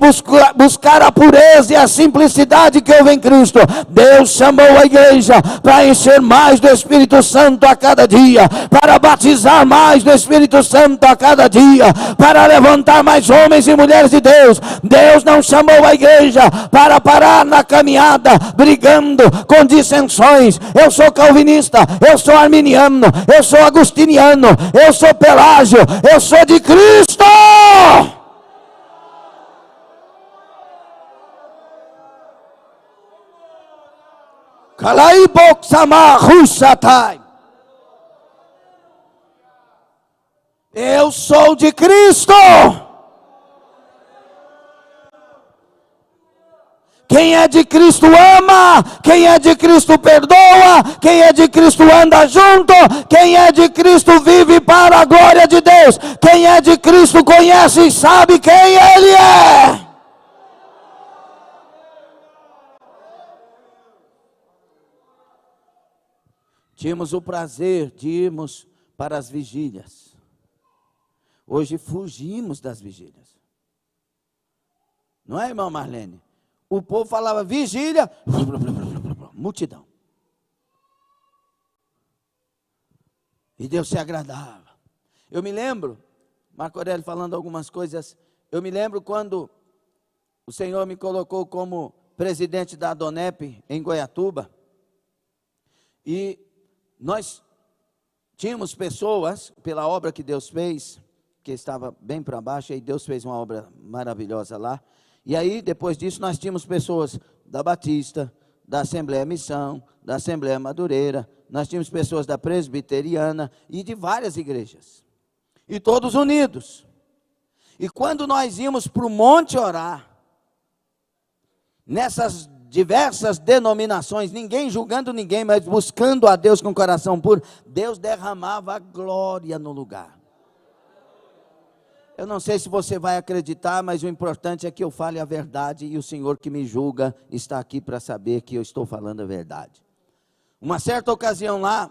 buscar a pureza e a simplicidade que houve em Cristo. Deus chamou a igreja para encher mais do Espírito Santo a cada dia, para batizar mais do Espírito Santo a cada dia, para levantar mais homens e mulheres de Deus. Deus não chamou a igreja para parar na caminhada brigando com dissensões. Eu sou calvinista, eu sou arminiano, eu sou agustiniano, eu sou pelágio, eu sou de Cristo. Eu sou de Cristo. Quem é de Cristo ama, quem é de Cristo perdoa, quem é de Cristo anda junto, quem é de Cristo vive para a glória de Deus, quem é de Cristo conhece e sabe quem Ele é. Tínhamos o prazer de irmos para as vigílias. Hoje fugimos das vigílias. Não é, irmã Marlene? O povo falava vigília, multidão. E Deus se agradava. Eu me lembro, Marco Aurélio falando algumas coisas, eu me lembro quando o Senhor me colocou como presidente da Adonep em Goiatuba. E nós tínhamos pessoas, pela obra que Deus fez, que estava bem para baixo, e Deus fez uma obra maravilhosa lá. E aí, depois disso, nós tínhamos pessoas da Batista, da Assembleia Missão, da Assembleia Madureira, nós tínhamos pessoas da Presbiteriana e de várias igrejas. E todos unidos. E quando nós íamos para o monte orar, nessas diversas denominações, ninguém julgando ninguém, mas buscando a Deus com coração puro, Deus derramava a glória no lugar. Eu não sei se você vai acreditar, mas o importante é que eu fale a verdade e o Senhor que me julga está aqui para saber que eu estou falando a verdade. Uma certa ocasião lá,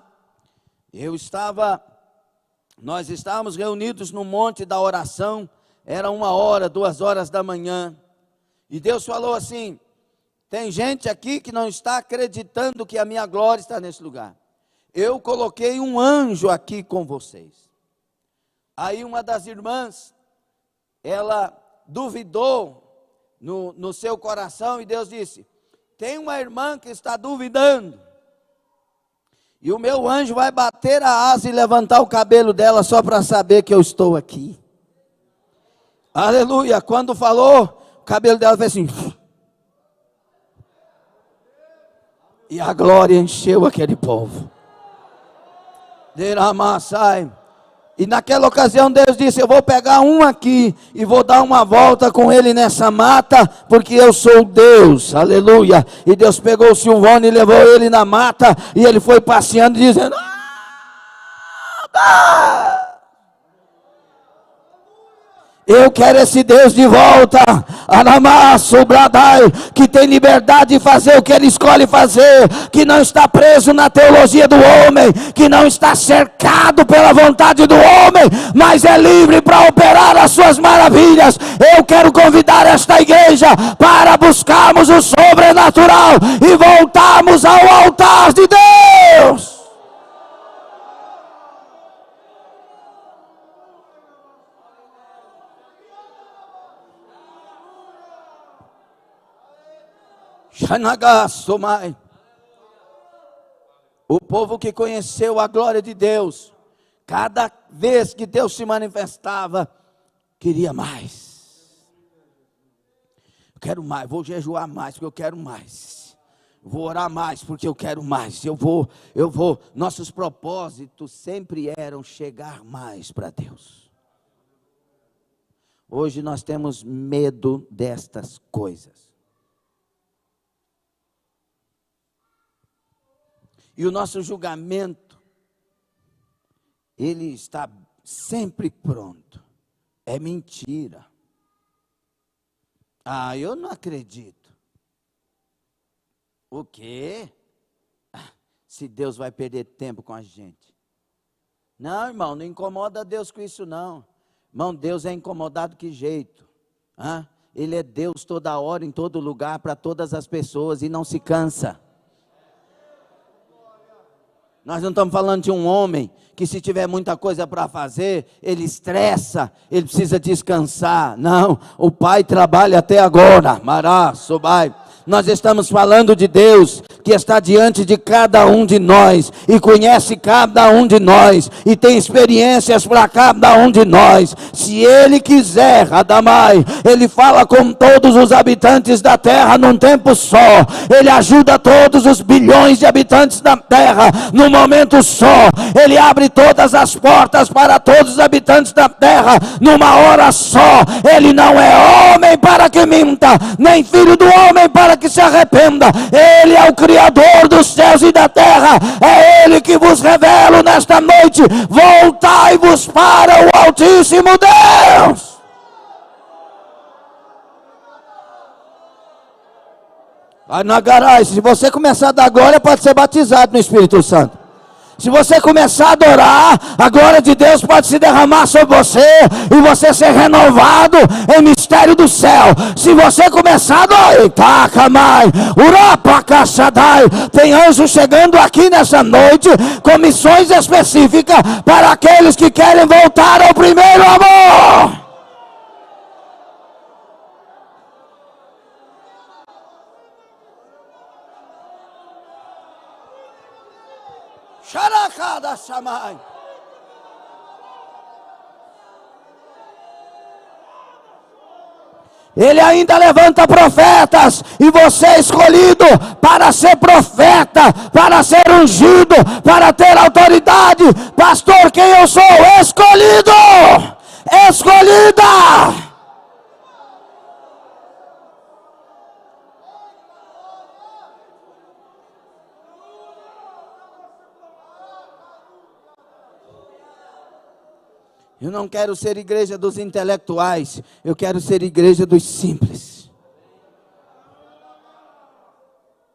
nós estávamos reunidos no monte da oração, era 1h, 2h da manhã, e Deus falou assim: tem gente aqui que não está acreditando que a minha glória está nesse lugar. Eu coloquei um anjo aqui com vocês. Aí uma das irmãs, ela duvidou no seu coração e Deus disse: tem uma irmã que está duvidando. E o meu anjo vai bater a asa e levantar o cabelo dela só para saber que eu estou aqui. Aleluia. Quando falou, o cabelo dela fez assim. E a glória encheu aquele povo. E naquela ocasião Deus disse: eu vou pegar um aqui e vou dar uma volta com ele nessa mata, porque eu sou Deus, aleluia. E Deus pegou o Silvano e levou ele na mata, e ele foi passeando dizendo: eu quero esse Deus de volta, Aramaço, Bradai, que tem liberdade de fazer o que ele escolhe fazer, que não está preso na teologia do homem, que não está cercado pela vontade do homem, mas é livre para operar as suas maravilhas. Eu quero convidar esta igreja para buscarmos o sobrenatural e voltarmos ao altar de Deus. O povo que conheceu a glória de Deus, cada vez que Deus se manifestava, queria mais. Eu quero mais, vou jejuar mais porque eu quero mais. Vou orar mais porque eu quero mais. Eu vou. Nossos propósitos sempre eram chegar mais para Deus. Hoje nós temos medo destas coisas. E o nosso julgamento, ele está sempre pronto. É mentira. Ah, eu não acredito. O quê? Se Deus vai perder tempo com a gente. Não, irmão, não incomoda Deus com isso não. Irmão, Deus é incomodado que jeito? Ele é Deus toda hora, em todo lugar, para todas as pessoas e não se cansa. Nós não estamos falando de um homem que, se tiver muita coisa para fazer, ele estressa, ele precisa descansar. Não, o Pai trabalha até agora. Mará, Sobai. Nós estamos falando de Deus que está diante de cada um de nós e conhece cada um de nós e tem experiências para cada um de nós. Se Ele quiser, Adamai, Ele fala com todos os habitantes da terra num tempo só. Ele ajuda todos os bilhões de habitantes da terra num momento só. Ele abre todas as portas para todos os habitantes da terra numa hora só. Ele não é homem para que minta, nem filho do homem para que se arrependa. Ele é o Criador dos céus e da terra. É Ele que vos revela nesta noite: voltai-vos para o Altíssimo Deus. Anagarai, se você começar da glória, pode ser batizado no Espírito Santo. Se você começar a adorar, a glória de Deus pode se derramar sobre você e você ser renovado em mistério do céu. Se você começar a adorar, tem anjos chegando aqui nessa noite com missões específicas para aqueles que querem voltar ao primeiro amor. Xaracada Shamai. Ele ainda levanta profetas, e você é escolhido para ser profeta, para ser ungido, para ter autoridade. Pastor, quem eu sou? Escolhido! Escolhida! Eu não quero ser igreja dos intelectuais, eu quero ser igreja dos simples.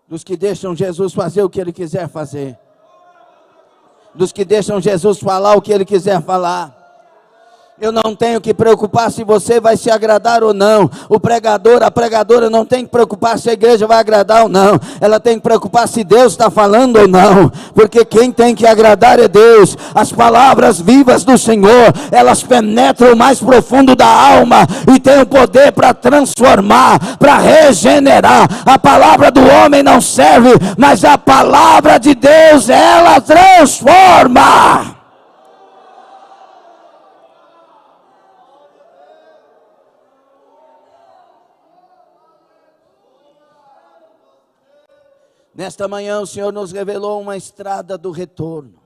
Dos que deixam Jesus fazer o que Ele quiser fazer. Dos que deixam Jesus falar o que Ele quiser falar. Eu não tenho que preocupar se você vai se agradar ou não. O pregador, a pregadora não tem que preocupar se a igreja vai agradar ou não. Ela tem que preocupar se Deus está falando ou não. Porque quem tem que agradar é Deus. As palavras vivas do Senhor, elas penetram o mais profundo da alma e têm o poder para transformar, para regenerar. A palavra do homem não serve, mas a palavra de Deus, ela transforma. Nesta manhã o Senhor nos revelou uma estrada do retorno.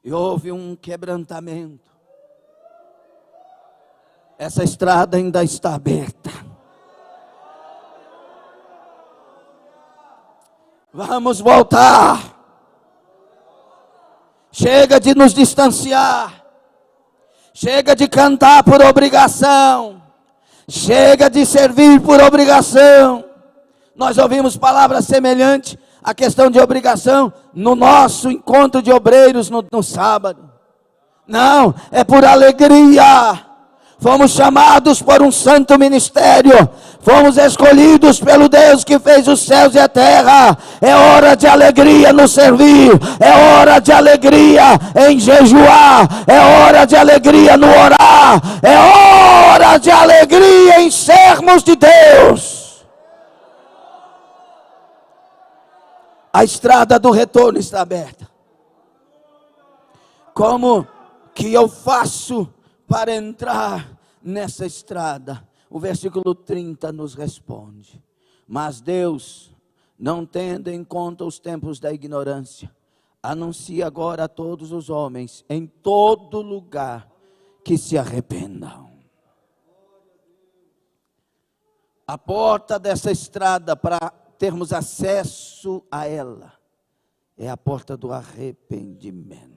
E houve um quebrantamento. Essa estrada ainda está aberta. Vamos voltar. Chega de nos distanciar. Chega de cantar por obrigação. Chega de servir por obrigação. Nós ouvimos palavras semelhantes à questão de obrigação no nosso encontro de obreiros no sábado. Não, é por alegria. Fomos chamados por um santo ministério. Fomos escolhidos pelo Deus que fez os céus e a terra. É hora de alegria no servir. É hora de alegria em jejuar. É hora de alegria no orar. É hora de alegria em sermos de Deus. A estrada do retorno está aberta. Como que eu faço para entrar nessa estrada? O versículo 30 nos responde: mas Deus, não tendo em conta os tempos da ignorância, anuncia agora a todos os homens, em todo lugar, que se arrependam. A porta dessa estrada, para termos acesso a ela, é a porta do arrependimento.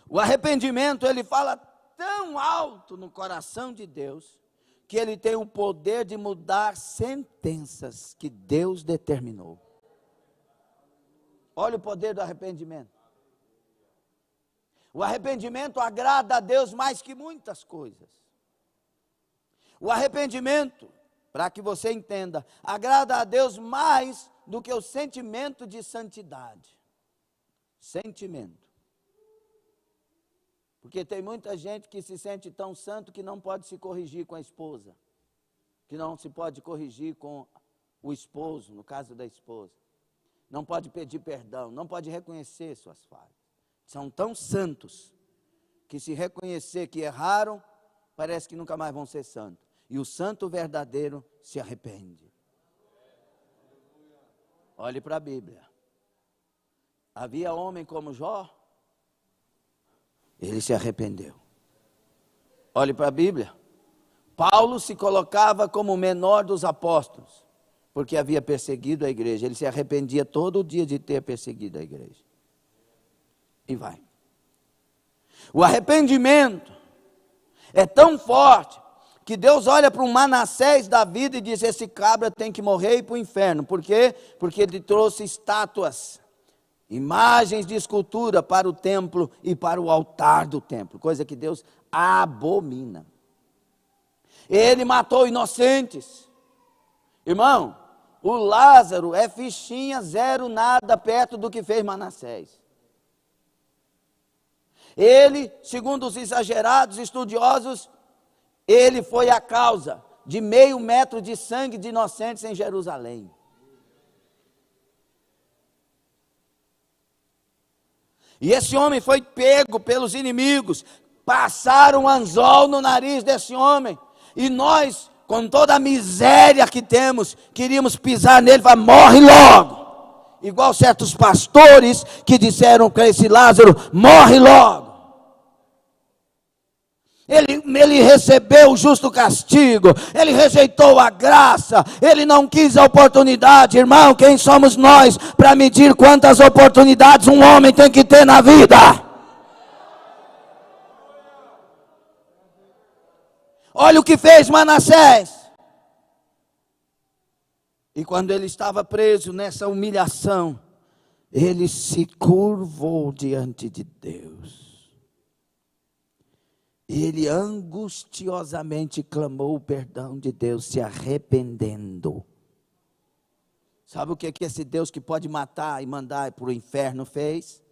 O arrependimento, ele fala tão alto no coração de Deus, que ele tem o poder de mudar sentenças que Deus determinou. Olha o poder do arrependimento. O arrependimento agrada a Deus mais que muitas coisas. O arrependimento, para que você entenda, agrada a Deus mais do que o sentimento de santidade. Sentimento. Porque tem muita gente que se sente tão santo que não pode se corrigir com a esposa. Que não se pode corrigir com o esposo, no caso da esposa. Não pode pedir perdão, não pode reconhecer suas falhas. São tão santos que, se reconhecer que erraram, parece que nunca mais vão ser santos. E o santo verdadeiro se arrepende. Olhe para a Bíblia. Havia homem como Jó? Ele se arrependeu. Olhe para a Bíblia. Paulo se colocava como o menor dos apóstolos, porque havia perseguido a igreja. Ele se arrependia todo dia de ter perseguido a igreja. E vai. O arrependimento é tão forte que Deus olha para um Manassés da vida e diz: esse cabra tem que morrer e ir para o inferno. Por quê? Porque ele trouxe estátuas, imagens de escultura para o templo e para o altar do templo, coisa que Deus abomina. Ele matou inocentes. Irmão, o Lázaro é fichinha, zero nada perto do que fez Manassés. Ele, segundo os exagerados estudiosos, ele foi a causa de 0,5 metro de sangue de inocentes em Jerusalém. E esse homem foi pego pelos inimigos, passaram um anzol no nariz desse homem, e nós, com toda a miséria que temos, queríamos pisar nele e falar: morre logo. Igual certos pastores que disseram para esse Lázaro: morre logo. Ele recebeu o justo castigo, ele rejeitou a graça, ele não quis a oportunidade. Irmão, quem somos nós para medir quantas oportunidades um homem tem que ter na vida? Olha o que fez Manassés. E quando ele estava preso nessa humilhação, ele se curvou diante de Deus. Ele angustiosamente clamou o perdão de Deus, se arrependendo. Sabe o que esse Deus que pode matar e mandar para o inferno fez?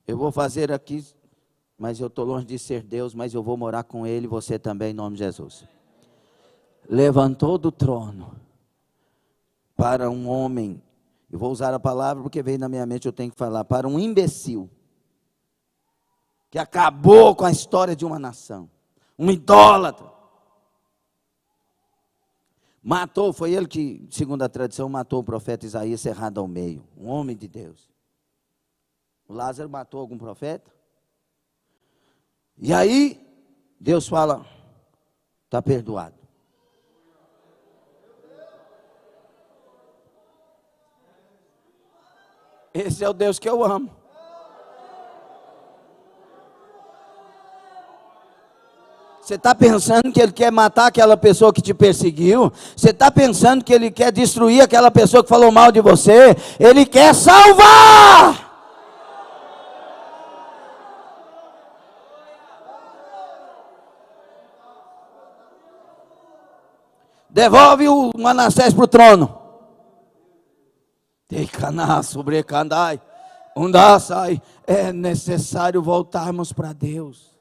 Eu vou fazer aqui, mas eu estou longe de ser Deus, mas eu vou morar com Ele, você também, em nome de Jesus. Levantou do trono para um homem, eu vou usar a palavra porque veio na minha mente, eu tenho que falar, para um imbecil, que acabou com a história de uma nação, um idólatra. Matou, foi ele que, segundo a tradição, matou o profeta Isaías cerrado ao meio, um homem de Deus. O Lázaro matou algum profeta? E aí, Deus fala, está perdoado. Esse é o Deus que eu amo. Você está pensando que Ele quer matar aquela pessoa que te perseguiu? Você está pensando que Ele quer destruir aquela pessoa que falou mal de você? Ele quer salvar! Devolve o Manassés para o trono. É necessário voltarmos para Deus.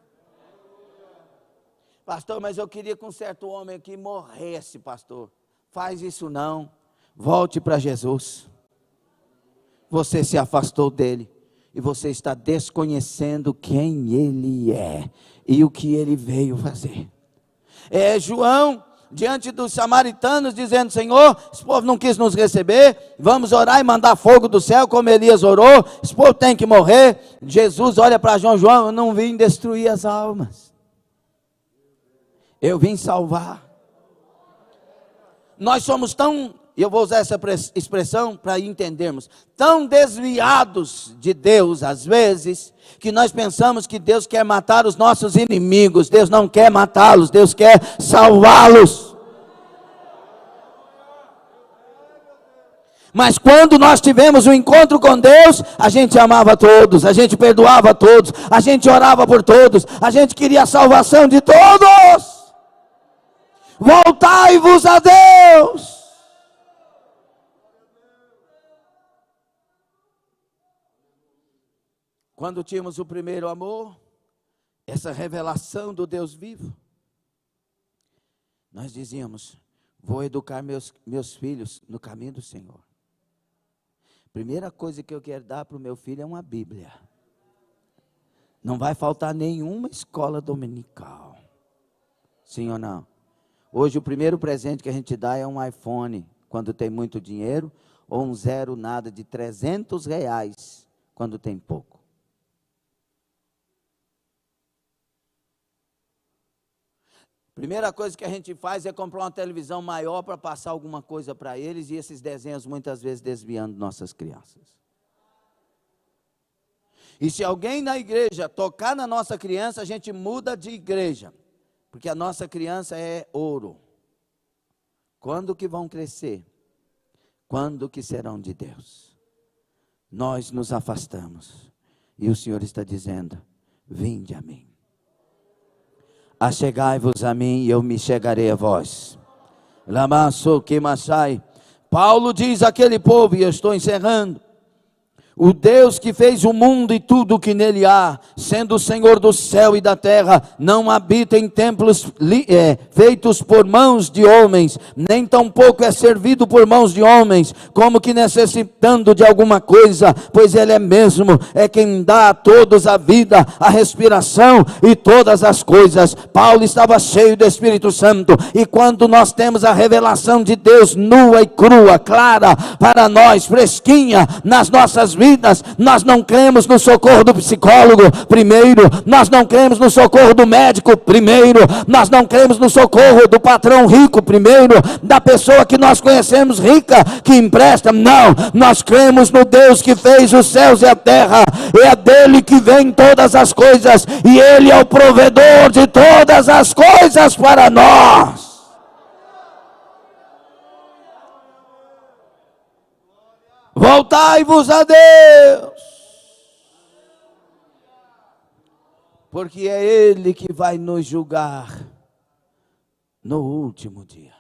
Pastor, mas eu queria que um certo homem aqui morresse, pastor. Faz isso não. Volte para Jesus. Você se afastou dele. E você está desconhecendo quem ele é. E o que ele veio fazer. É João, diante dos samaritanos, dizendo, Senhor, esse povo não quis nos receber. Vamos orar e mandar fogo do céu, como Elias orou. Esse povo tem que morrer. Jesus olha para João, eu não vim destruir as almas. Eu vim salvar. Nós somos tão, eu vou usar essa expressão para entendermos, tão desviados de Deus às vezes, que nós pensamos que Deus quer matar os nossos inimigos. Deus não quer matá-los, Deus quer salvá-los. Mas quando nós tivemos um encontro com Deus, a gente amava todos, a gente perdoava todos, a gente orava por todos, a gente queria a salvação de todos. Voltai-vos a Deus. Quando tínhamos o primeiro amor, essa revelação do Deus vivo, nós dizíamos, vou educar meus filhos no caminho do Senhor. Primeira coisa que eu quero dar para o meu filho é uma Bíblia. Não vai faltar nenhuma escola dominical. Sim ou não? Hoje o primeiro presente que a gente dá é um iPhone, quando tem muito dinheiro, ou um zero nada de R$300, quando tem pouco. Primeira coisa que a gente faz é comprar uma televisão maior para passar alguma coisa para eles, e esses desenhos muitas vezes desviando nossas crianças. E se alguém na igreja tocar na nossa criança, a gente muda de igreja. Porque a nossa criança é ouro. Quando que vão crescer? Quando que serão de Deus? Nós nos afastamos. E o Senhor está dizendo, vinde a mim. Achegai-vos a mim e eu me chegarei a vós. Paulo diz àquele povo, e eu estou encerrando, o Deus que fez o mundo e tudo o que nele há, sendo o Senhor do céu e da terra, não habita em templos feitos por mãos de homens, nem tampouco é servido por mãos de homens, como que necessitando de alguma coisa, pois Ele é quem dá a todos a vida, a respiração e todas as coisas. Paulo estava cheio do Espírito Santo, e quando nós temos a revelação de Deus nua e crua, clara, para nós, fresquinha, nas nossas vidas, nós não cremos no socorro do psicólogo, primeiro, nós não cremos no socorro do médico, primeiro, nós não cremos no socorro do patrão rico, primeiro, da pessoa que nós conhecemos rica, que empresta, não, nós cremos no Deus que fez os céus e a terra, é dele que vem todas as coisas, e Ele é o provedor de todas as coisas para nós. Voltai-vos a Deus, porque é Ele que vai nos julgar no último dia.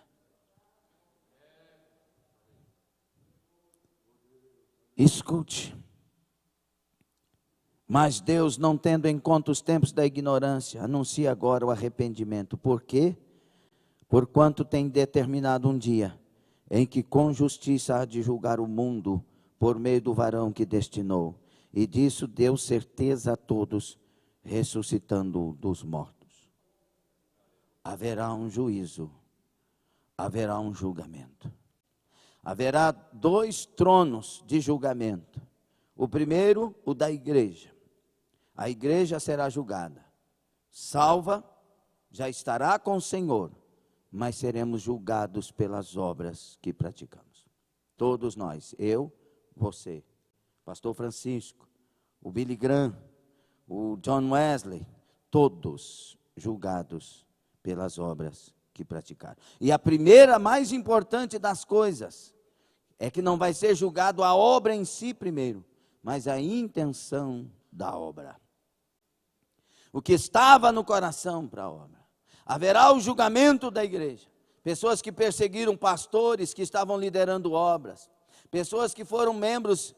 Escute, mas Deus, não tendo em conta os tempos da ignorância, anuncia agora o arrependimento. Por quê? Porquanto tem determinado um dia em que com justiça há de julgar o mundo por meio do varão que destinou. E disso deu certeza a todos, ressuscitando dos mortos. Haverá um juízo, haverá um julgamento. Haverá 2 tronos de julgamento. O primeiro, o da igreja. A igreja será julgada. Salva, já estará com o Senhor, mas seremos julgados pelas obras que praticamos. Todos nós, eu, você, pastor Francisco, o Billy Graham, o John Wesley, todos julgados pelas obras que praticaram. E a primeira, mais importante das coisas, é que não vai ser julgado a obra em si primeiro, mas a intenção da obra. O que estava no coração para a obra. Haverá o julgamento da igreja. Pessoas que perseguiram pastores que estavam liderando obras. Pessoas que foram membros,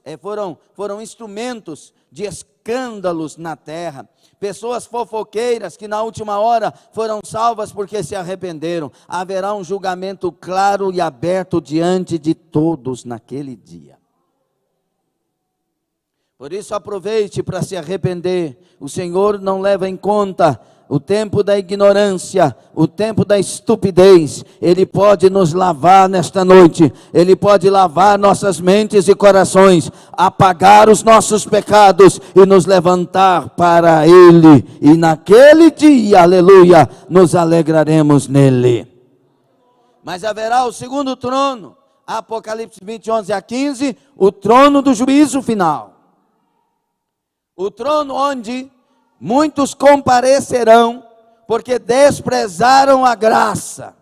foram instrumentos de escândalos na terra. Pessoas fofoqueiras que na última hora foram salvas porque se arrependeram. Haverá um julgamento claro e aberto diante de todos naquele dia. Por isso aproveite para se arrepender. O Senhor não leva em conta o tempo da ignorância, o tempo da estupidez. Ele pode nos lavar nesta noite. Ele pode lavar nossas mentes e corações, apagar os nossos pecados e nos levantar para Ele. E naquele dia, aleluia, nos alegraremos nele. Mas haverá o segundo trono, Apocalipse 20, 11 a 15, o trono do juízo final. O trono onde muitos comparecerão, porque desprezaram a graça,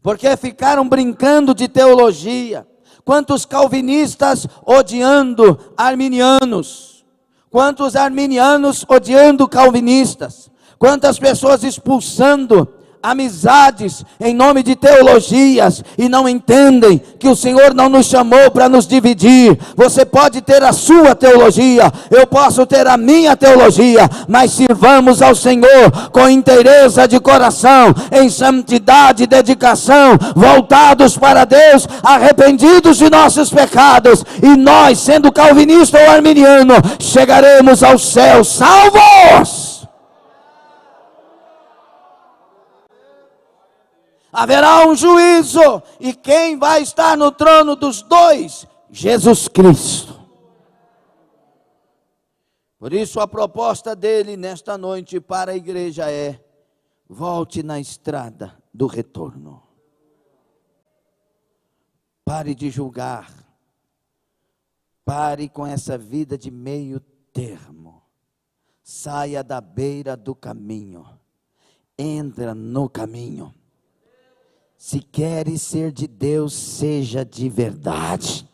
porque ficaram brincando de teologia. Quantos calvinistas odiando arminianos, quantos arminianos odiando calvinistas, quantas pessoas expulsando amizades em nome de teologias e não entendem que o Senhor não nos chamou para nos dividir. Você pode ter a sua teologia, eu posso ter a minha teologia, mas sirvamos ao Senhor com inteireza de coração, em santidade e dedicação, voltados para Deus, arrependidos de nossos pecados, e nós, sendo calvinista ou arminiano, chegaremos ao céu salvos. Haverá um juízo, e quem vai estar no trono dos dois? Jesus Cristo. Por isso a proposta dele nesta noite para a igreja é: volte na estrada do retorno. Pare de julgar. Pare com essa vida de meio termo. Saia da beira do caminho. Entra no caminho. Se queres ser de Deus, seja de verdade.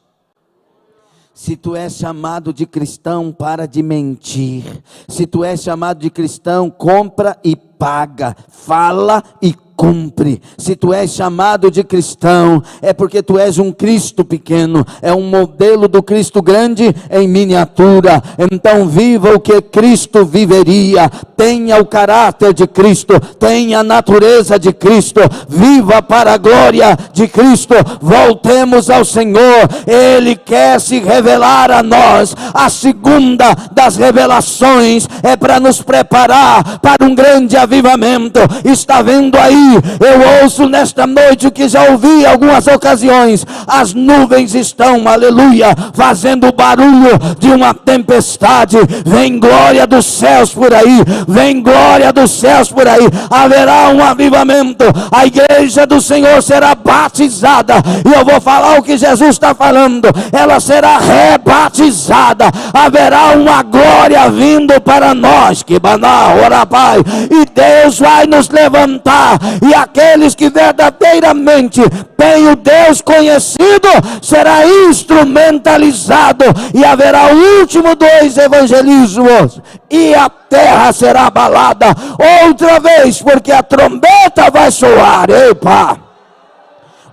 Se tu és chamado de cristão, para de mentir. Se tu és chamado de cristão, compra e paga, fala e cumpre. Se tu és chamado de cristão, é porque tu és um Cristo pequeno, é um modelo do Cristo grande em miniatura. Então viva o que Cristo viveria, tenha o caráter de Cristo, tenha a natureza de Cristo, viva para a glória de Cristo. Voltemos ao Senhor, Ele quer se revelar a nós. A segunda das revelações é para nos preparar para um grande avivamento. Está vendo aí? Eu ouço nesta noite o que já ouvi em algumas ocasiões. As nuvens estão, aleluia, fazendo barulho de uma tempestade. Vem glória dos céus por aí, vem glória dos céus por aí. Haverá um avivamento, a igreja do Senhor será batizada, e eu vou falar o que Jesus está falando, ela será rebatizada. Haverá uma glória vindo para nós, que baná, ora Pai, e Deus vai nos levantar, e aqueles que verdadeiramente têm o Deus conhecido será instrumentalizado, e haverá o último dos evangelismos, e a terra será abalada outra vez, porque a trombeta vai soar. Epa!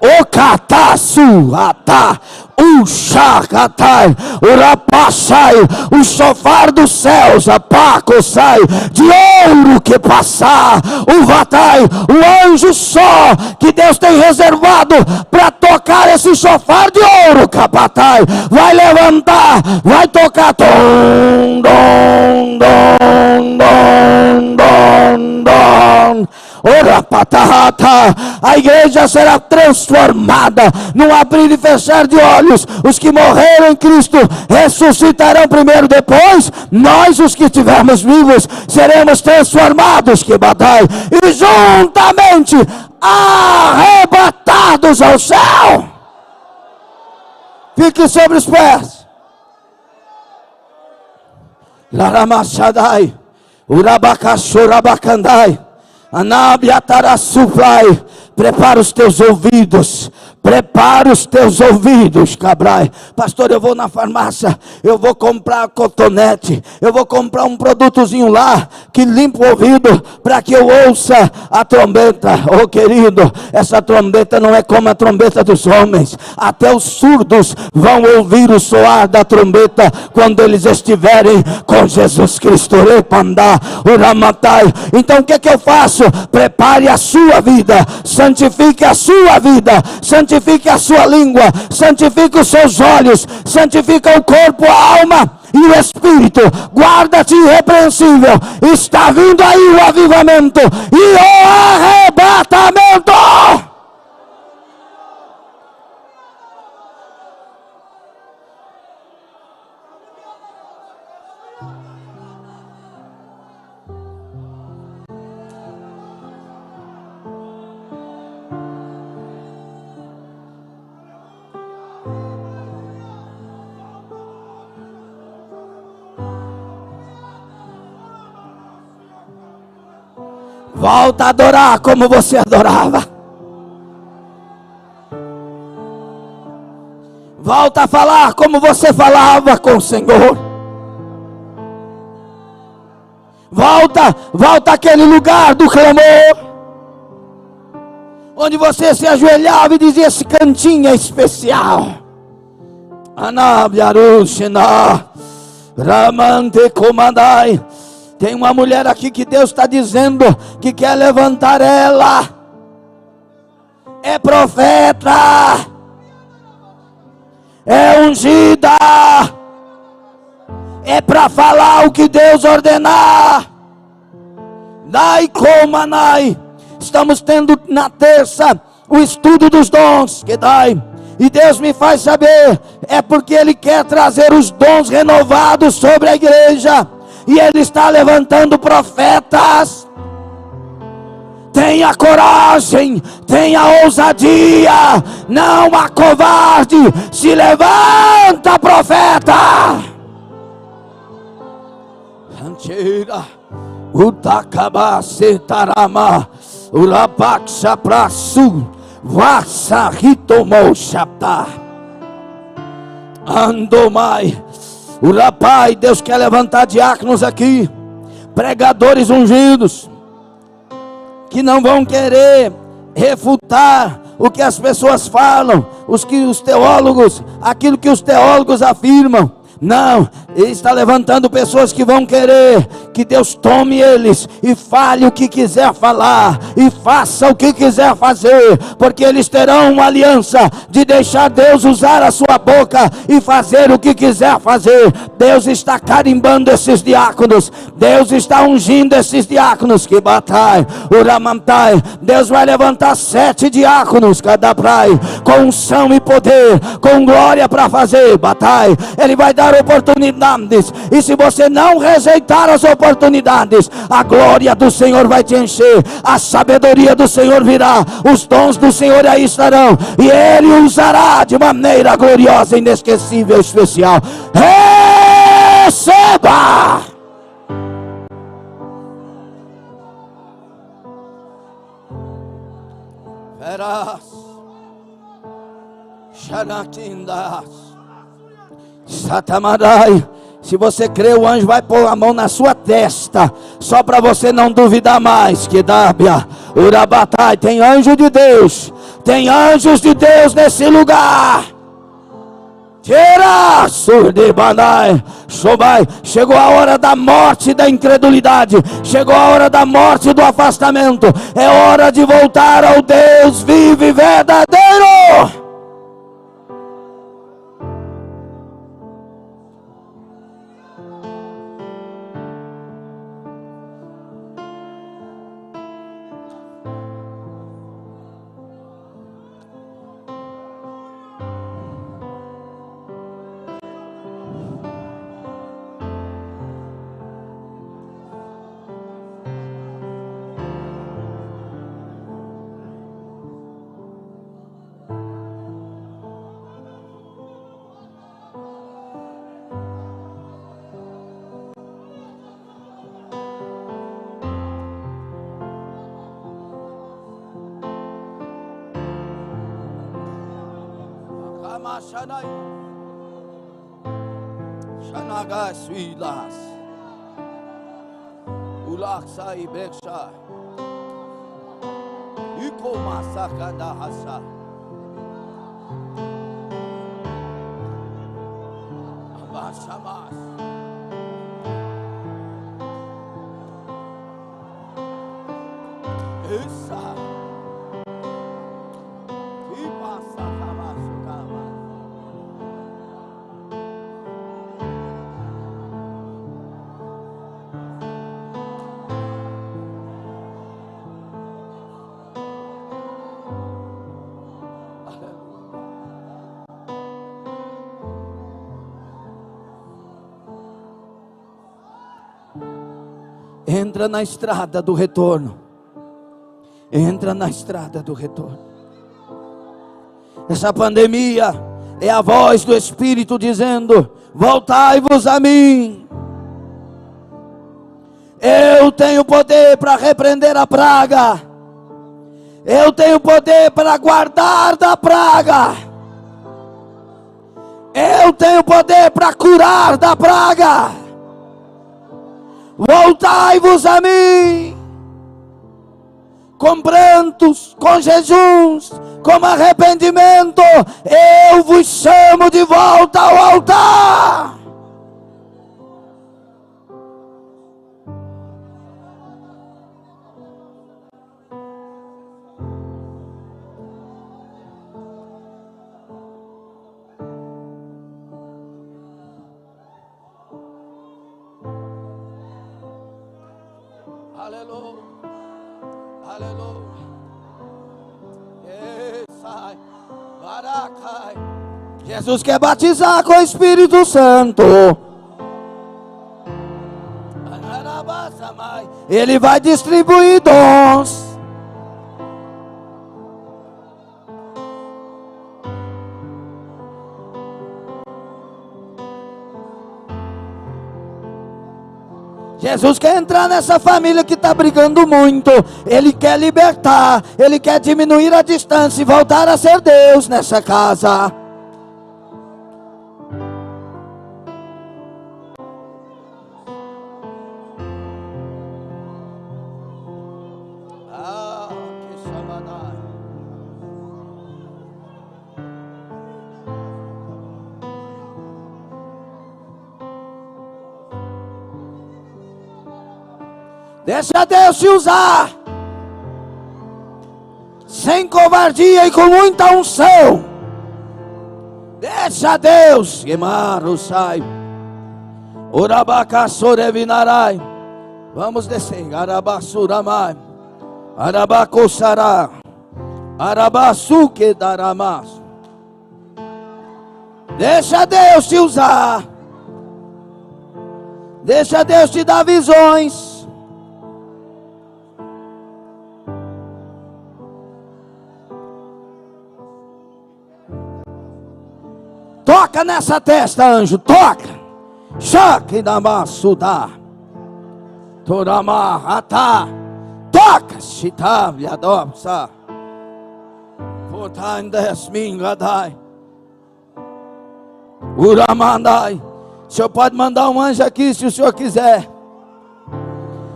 O cataçu atá, o chacatai, o rapassai, o chofar dos céus, a paco sai, de ouro que passar, o vatai, o anjo só, que Deus tem reservado para tocar esse chofar de ouro, capatai, vai levantar, vai tocar, tom, dom, dom, dom, dom, dom. Ora patahata. A igreja será transformada num abrir e fechar de olhos. Os que morreram em Cristo ressuscitarão primeiro, depois nós, os que estivermos vivos, seremos transformados, que batai, e juntamente arrebatados ao céu. Fique sobre os pés. Laramachadai, Urabacachorabacandai, Anabiatarasuflai. Prepara os teus ouvidos. Prepara os teus ouvidos, Cabrai. Pastor, eu vou na farmácia, eu vou comprar cotonete, eu vou comprar um produtozinho lá que limpa o ouvido para que eu ouça a trombeta. Oh querido, essa trombeta não é como a trombeta dos homens. Até os surdos vão ouvir o soar da trombeta quando eles estiverem com Jesus Cristo. Então o que é que eu faço? Prepare a sua vida, santifique a sua vida, santifique a sua língua, santifique os seus olhos, santifica o corpo, a alma e o espírito. Guarda-te irrepreensível. Está vindo aí o avivamento e o arrebatamento. Volta a adorar como você adorava. Volta a falar como você falava com o Senhor. Volta àquele lugar do clamor, onde você se ajoelhava e dizia: esse cantinho é especial. Anabiarushina, Ramante Comandai. Tem uma mulher aqui que Deus está dizendo que quer levantar ela. É profeta, é ungida, é para falar o que Deus ordenar. Dai comanai. Estamos tendo na terça o estudo dos dons, que dai. E Deus me faz saber, é porque Ele quer trazer os dons renovados sobre a igreja. E Ele está levantando profetas. Tenha coragem, tenha ousadia, não acovarde. Se levanta, profeta. Rancheira, Utakabasetarama, Urapaksha Prasu, Vassaritomoshapta, Andomai. O rapaz, Deus quer levantar diáconos aqui, pregadores ungidos, que não vão querer refutar o que as pessoas falam, os teólogos, aquilo que os teólogos afirmam. Não, Ele está levantando pessoas que vão querer que Deus tome eles e fale o que quiser falar, e faça o que quiser fazer, porque eles terão uma aliança de deixar Deus usar a sua boca e fazer o que quiser fazer. Deus está carimbando esses diáconos, Deus está ungindo esses diáconos, que batai, uramantai. Deus vai levantar 7 diáconos, cada praia, com unção e poder, com glória para fazer, batai. Ele vai dar oportunidades, e se você não rejeitar as oportunidades, a glória do Senhor vai te encher, a sabedoria do Senhor virá, os dons do Senhor aí estarão, e Ele usará de maneira gloriosa, inesquecível, especial. Receba! Verás, Xanatindas, Satamadai. Se você crê, o anjo vai pôr a mão na sua testa, só para você não duvidar mais. Que dábia, Urabatai, tem anjo de Deus, tem anjos de Deus nesse lugar. Tira, Surdibanai, Shobai. Chegou a hora da morte da incredulidade, chegou a hora da morte do afastamento, é hora de voltar ao Deus vivo e verdadeiro. Aramashanai. Shanagas Vilas. Ulaksa Ibeksha. Yuko Masakada Hasa. Abasamas. Essa. E passa Kamasukama. Entra na estrada do retorno. Entra na estrada do retorno. Essa pandemia é a voz do Espírito dizendo: voltai-vos a mim. Eu tenho poder para repreender a praga. Eu tenho poder para guardar da praga. Eu tenho poder para curar da praga. Voltai-vos a mim, com prantos, com jejuns, com arrependimento, eu vos chamo de volta ao altar. Aleluia, aleluia. Jesus quer batizar com o Espírito Santo. Ele vai distribuir dons. Jesus quer entrar nessa família que está brigando muito. Ele quer libertar. Ele quer diminuir a distância e voltar a ser Deus nessa casa. Que chamadai. Deixa Deus te usar, sem covardia e com muita unção. Deixa Deus. Gemarusai, Orabacassorevinai. Vamos descer. Arabassuramai, Arabacosará, Arabassuquedaramas. Deixa Deus te usar. Deixa Deus te dar visões. Toca nessa testa, anjo, toca. Shakinamasudá. Toramahata. Toca, Shitaviadopsa. Potandesmingadai. Uramandai. O senhor pode mandar um anjo aqui se o senhor quiser.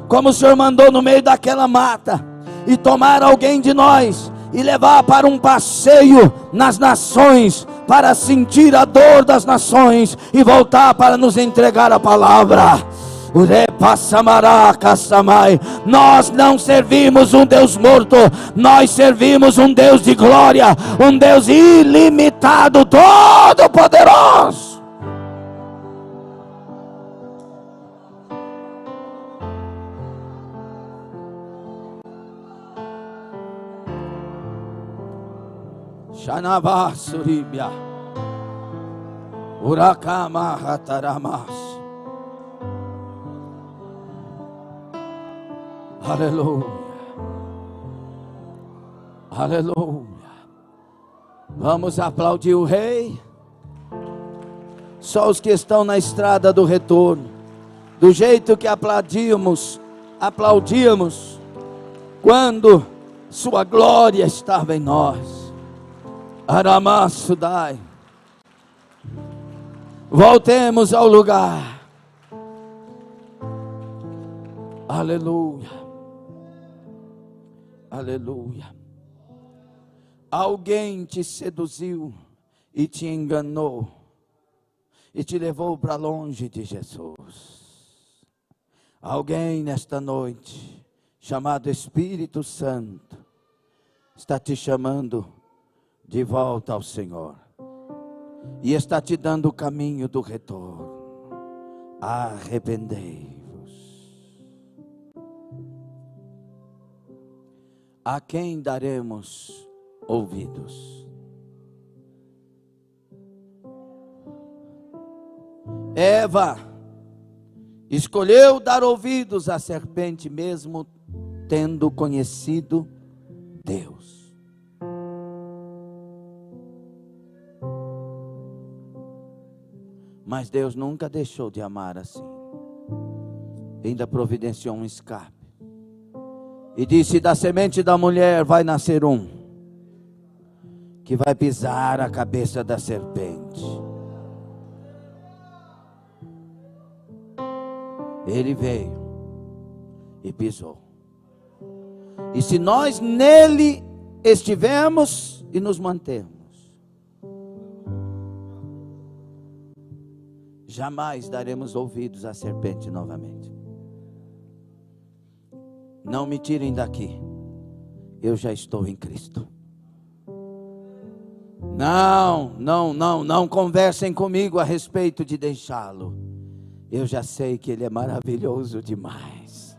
Como o senhor mandou no meio daquela mata. E tomar alguém de nós e levar para um passeio nas nações, para sentir a dor das nações e voltar para nos entregar a palavra. Nós não servimos um Deus morto, nós servimos um Deus de glória, um Deus ilimitado, todo poderoso. Shanava Suribia Urakama Hataramas. Aleluia, aleluia. Vamos aplaudir o Rei. Só os que estão na estrada do retorno, do jeito que aplaudíamos quando sua glória estava em nós. Aramassudai, Voltemos ao lugar. Aleluia. Aleluia. Alguém te seduziu e te enganou e te levou para longe de Jesus. Alguém nesta noite, chamado Espírito Santo, está te chamando de volta ao Senhor e está te dando o caminho do retorno. Arrependei-vos. A quem daremos ouvidos? Eva escolheu dar ouvidos à serpente, mesmo tendo conhecido Deus. Mas Deus nunca deixou de amar assim. Ainda providenciou um escape. E disse: da semente da mulher vai nascer um, que vai pisar a cabeça da serpente. Ele veio e pisou. E se nós nele estivermos e nos mantemos, jamais daremos ouvidos à serpente novamente. Não me tirem daqui, eu já estou em Cristo. Não conversem comigo a respeito de deixá-lo. Eu já sei que Ele é maravilhoso demais.